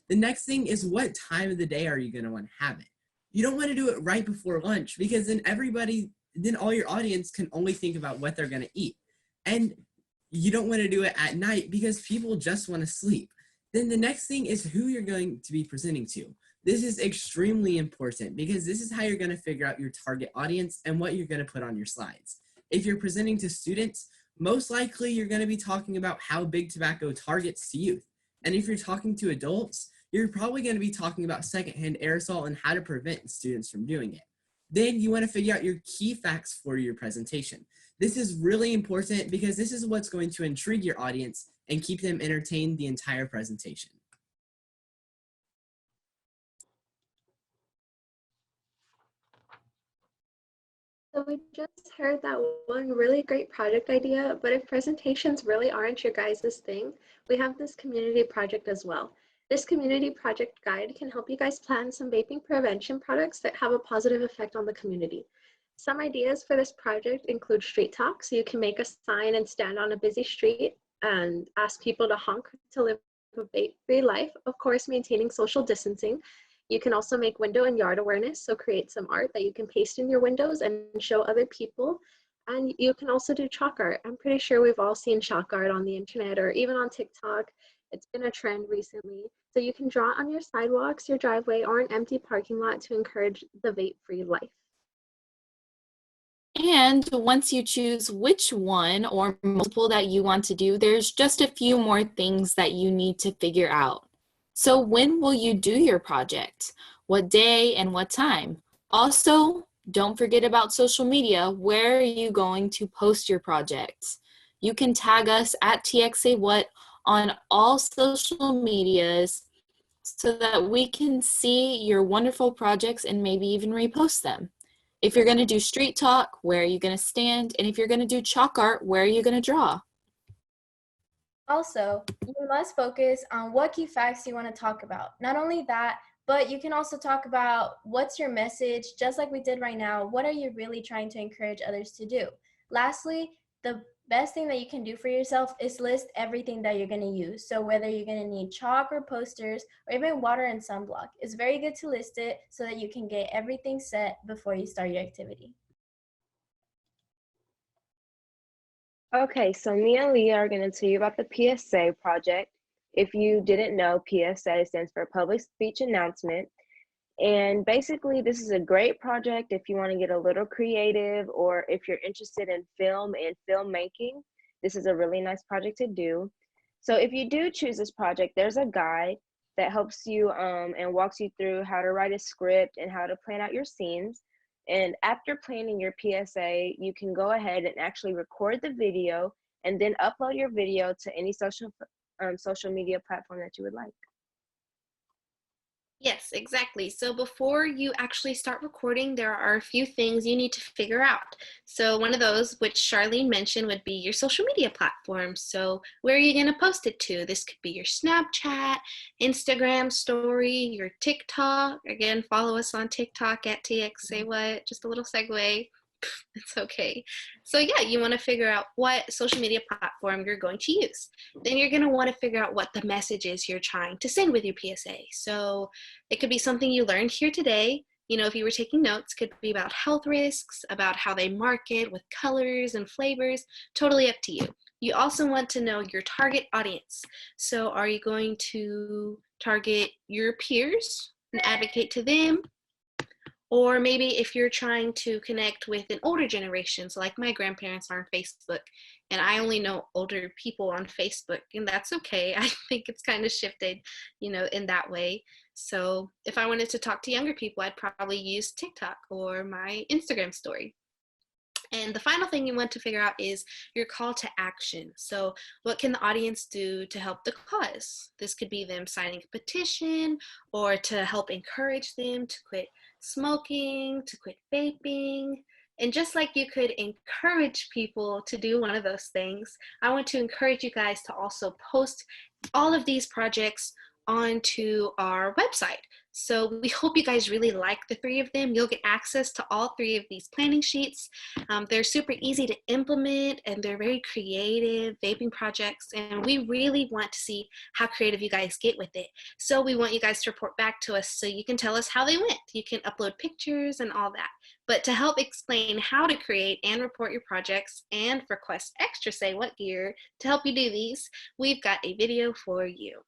The next thing is, what time of the day are you going to want to have it? You don't want to do it right before lunch, because then all your audience can only think about what they're going to eat. And You don't want to do it at night because people just want to sleep. Then the next thing is who you're going to be presenting to. This is extremely important because this is how you're going to figure out your target audience and what you're going to put on your slides. If you're presenting to students, most likely you're going to be talking about how big tobacco targets to youth. And if you're talking to adults, you're probably going to be talking about secondhand aerosol and how to prevent students from doing it. Then you want to figure out your key facts for your presentation. This is really important because this is what's going to intrigue your audience and keep them entertained the entire presentation. So we just heard that one really great project idea, but if presentations really aren't your guys' thing, we have this community project as well. This community project guide can help you guys plan some vaping prevention products that have a positive effect on the community. Some ideas for this project include street talk, so you can make a sign and stand on a busy street and ask people to honk to live a vape-free life, of course maintaining social distancing. You can also make window and yard awareness, so create some art that you can paste in your windows and show other people. And you can also do chalk art. I'm pretty sure we've all seen chalk art on the internet or even on TikTok. It's been a trend recently. So you can draw it on your sidewalks, your driveway, or an empty parking lot to encourage the vape-free life. And once you choose which one or multiple that you want to do, there's just a few more things that you need to figure out. So when will you do your project? What day and what time? Also, don't forget about social media. Where are you going to post your projects? You can tag us at TXAWhat on all social medias so that we can see your wonderful projects and maybe even repost them. If you're going to do street talk, where are you going to stand? And if you're going to do chalk art, where are you going to draw? Also, you must focus on what key facts you want to talk about. Not only that, but you can also talk about what's your message, just like we did right now. What are you really trying to encourage others to do? Lastly, the best thing that you can do for yourself is list everything that you're going to use. So whether you're going to need chalk or posters or even water and sunblock, it's very good to list it so that you can get everything set before you start your activity. Okay, so me and Leah are going to tell you about the PSA project. If you didn't know, PSA stands for Public Speech Announcement. And basically, this is a great project if you want to get a little creative or if you're interested in film and filmmaking. This is a really nice project to do. So if you do choose this project, there's a guide that helps you and walks you through how to write a script and how to plan out your scenes. And after planning your PSA, you can go ahead and actually record the video and then upload your video to any social media platform that you would like. Yes, exactly. So before you actually start recording, there are a few things you need to figure out. So one of those, which Charlene mentioned, would be your social media platforms. So where are you going to post it to? This could be your Snapchat, Instagram story, your TikTok. Again, follow us on TikTok at TXAWhat. Just a little segue. It's okay. So yeah, you want to figure out what social media platform you're going to use. Then you're going to want to figure out what the message is you're trying to send with your PSA. So it could be something you learned here today. You know, if you were taking notes, could be about health risks, about how they market with colors and flavors, totally up to you. You also want to know your target audience. So are you going to target your peers and advocate to them? Or maybe if you're trying to connect with an older generation, so like my grandparents are on Facebook, and I only know older people on Facebook, and that's okay. I think it's kind of shifted, you know, in that way. So if I wanted to talk to younger people, I'd probably use TikTok or my Instagram story. And the final thing you want to figure out is your call to action. So what can the audience do to help the cause? This could be them signing a petition or to help encourage them to quit smoking, to quit vaping. And just like you could encourage people to do one of those things, I want to encourage you guys to also post all of these projects onto our website. So we hope you guys really like the 3 of them. You'll get access to all 3 of these planning sheets. They're super easy to implement, and they're very creative vaping projects, and we really want to see how creative you guys get with it. So we want you guys to report back to us so you can tell us how they went. You can upload pictures and all that. But to help explain how to create and report your projects and request extra Say What gear to help you do these, we've got a video for you.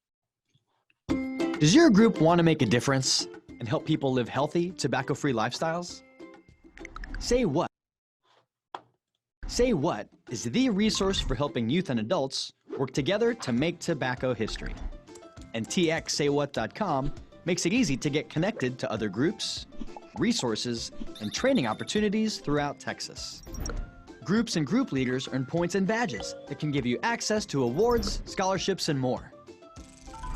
Does your group want to make a difference and help people live healthy, tobacco-free lifestyles? Say What? Say What is the resource for helping youth and adults work together to make tobacco history. And txsaywhat.com makes it easy to get connected to other groups, resources, and training opportunities throughout Texas. Groups and group leaders earn points and badges that can give you access to awards, scholarships, and more.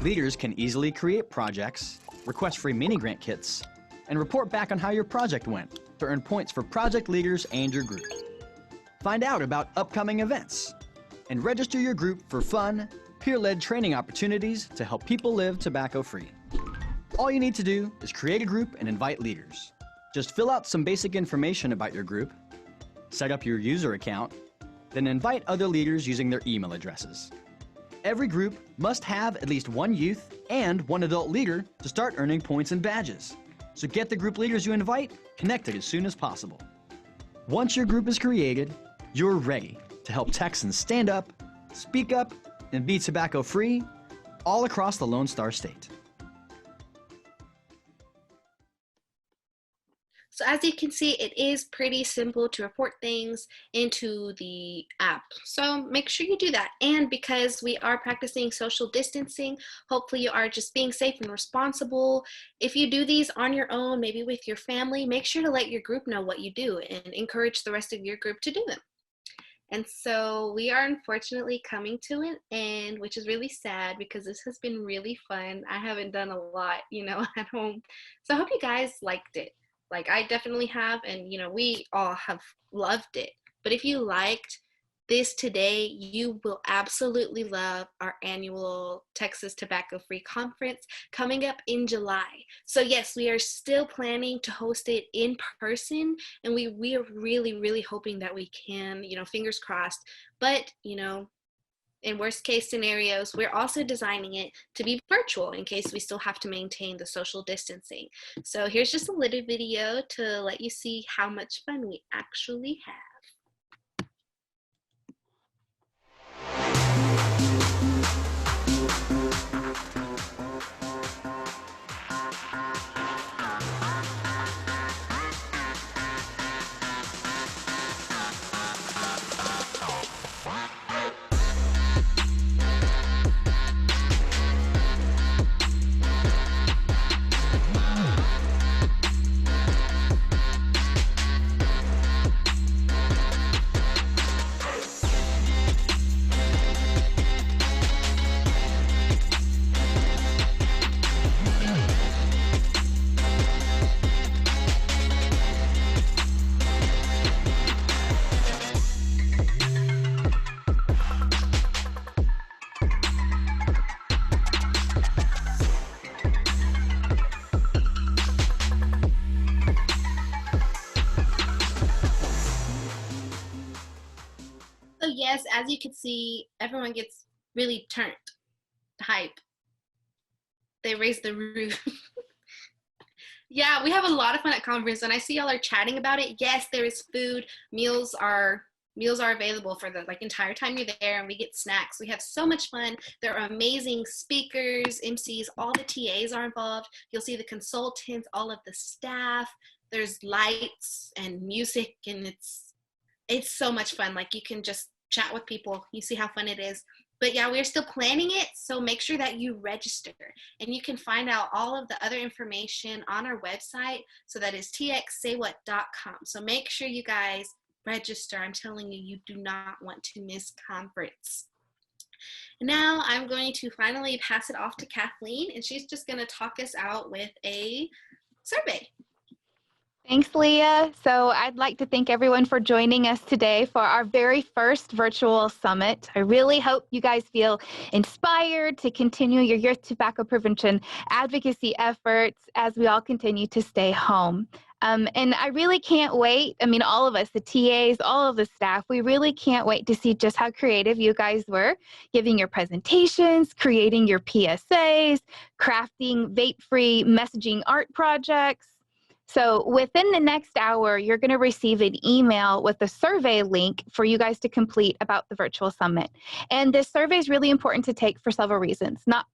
Leaders can easily create projects, request free mini-grant kits, and report back on how your project went to earn points for project leaders and your group. Find out about upcoming events and register your group for fun, peer-led training opportunities to help people live tobacco-free. All you need to do is create a group and invite leaders. Just fill out some basic information about your group, set up your user account, then invite other leaders using their email addresses. Every group must have at least 1 youth and 1 adult leader to start earning points and badges. So get the group leaders you invite connected as soon as possible. Once your group is created, you're ready to help Texans stand up, speak up, and be tobacco-free all across the Lone Star State. So as you can see, it is pretty simple to report things into the app. So make sure you do that. And because we are practicing social distancing, hopefully you are just being safe and responsible. If you do these on your own, maybe with your family, make sure to let your group know what you do and encourage the rest of your group to do them. And so we are unfortunately coming to an end, which is really sad because this has been really fun. I haven't done a lot, at home. So I hope you guys liked it. Like I definitely have, and we all have loved it. But if you liked this today, you will absolutely love our annual Texas Tobacco Free Conference coming up in July. So yes, we are still planning to host it in person, and we are really, really hoping that we can, fingers crossed. But, in worst case scenarios, we're also designing it to be virtual in case we still have to maintain the social distancing. So here's just a little video to let you see how much fun we actually have. So yes, as you can see, everyone gets really turned hype. They raise the roof. Yeah, we have a lot of fun at conference, and I see y'all are chatting about it. Yes, there is food. Meals are available for the entire time you're there, and we get snacks. We have so much fun. There are amazing speakers, MCs, all the TAs are involved. You'll see the consultants, all of the staff. There's lights and music, and it's so much fun. You can just chat with people. You see how fun it is. But yeah, we're still planning it, so make sure that you register. And you can find out all of the other information on our website. So that is txsaywhat.com. So make sure you guys register. I'm telling you, you do not want to miss conference. Now I'm going to finally pass it off to Kathleen, and she's just going to talk us out with a survey. Thanks, Leah. So I'd like to thank everyone for joining us today for our very first virtual summit. I really hope you guys feel inspired to continue your youth tobacco prevention advocacy efforts as we all continue to stay home. And I really can't wait. I mean, all of us, the TAs, all of the staff, we really can't wait to see just how creative you guys were, giving your presentations, creating your PSAs, crafting vape-free messaging art projects. So within the next hour, you're going to receive an email with a survey link for you guys to complete about the virtual summit. And this survey is really important to take for several reasons. Not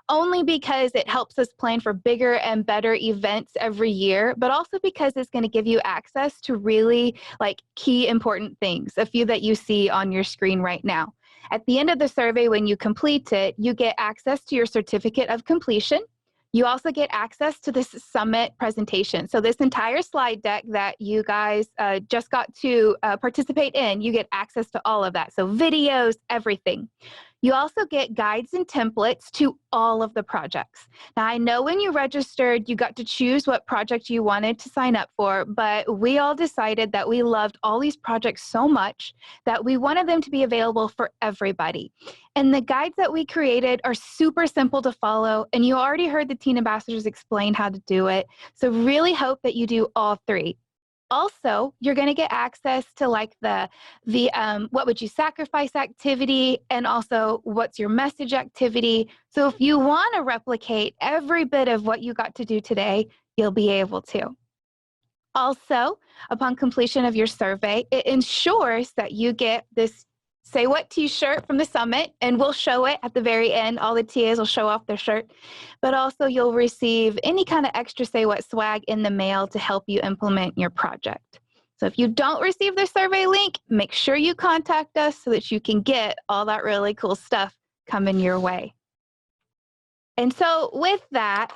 only because it helps us plan for bigger and better events every year, but also because it's going to give you access to really key important things, a few that you see on your screen right now. At the end of the survey, when you complete it, you get access to your certificate of completion. You also get access to this summit presentation. So this entire slide deck that you guys just got to participate in, you get access to all of that. So videos, everything. You also get guides and templates to all of the projects. Now, I know when you registered, you got to choose what project you wanted to sign up for, but we all decided that we loved all these projects so much that we wanted them to be available for everybody. And the guides that we created are super simple to follow, and you already heard the teen ambassadors explain how to do it. So really hope that you do all three. Also, you're going to get access to the what would you sacrifice activity, and also what's your message activity. So if you want to replicate every bit of what you got to do today, you'll be able to. Also, upon completion of your survey, it ensures that you get this Say What t-shirt from the summit, and we'll show it at the very end. All the TAs will show off their shirt, but also you'll receive any kind of extra Say What swag in the mail to help you implement your project. So if you don't receive the survey link, make sure you contact us so that you can get all that really cool stuff coming your way. And so with that,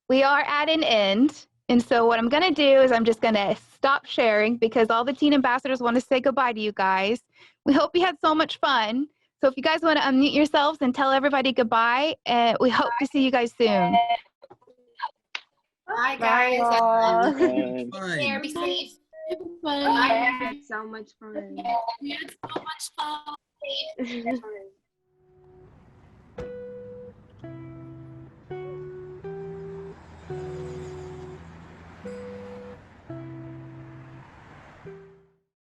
we are at an end. And so what I'm going to do is I'm just going to stop sharing because all the teen ambassadors want to say goodbye to you guys. We hope you had so much fun. So if you guys want to unmute yourselves and tell everybody goodbye, and we hope to see you guys soon. Bye, guys. Bye. Be safe. I had so much fun. We had so much fun.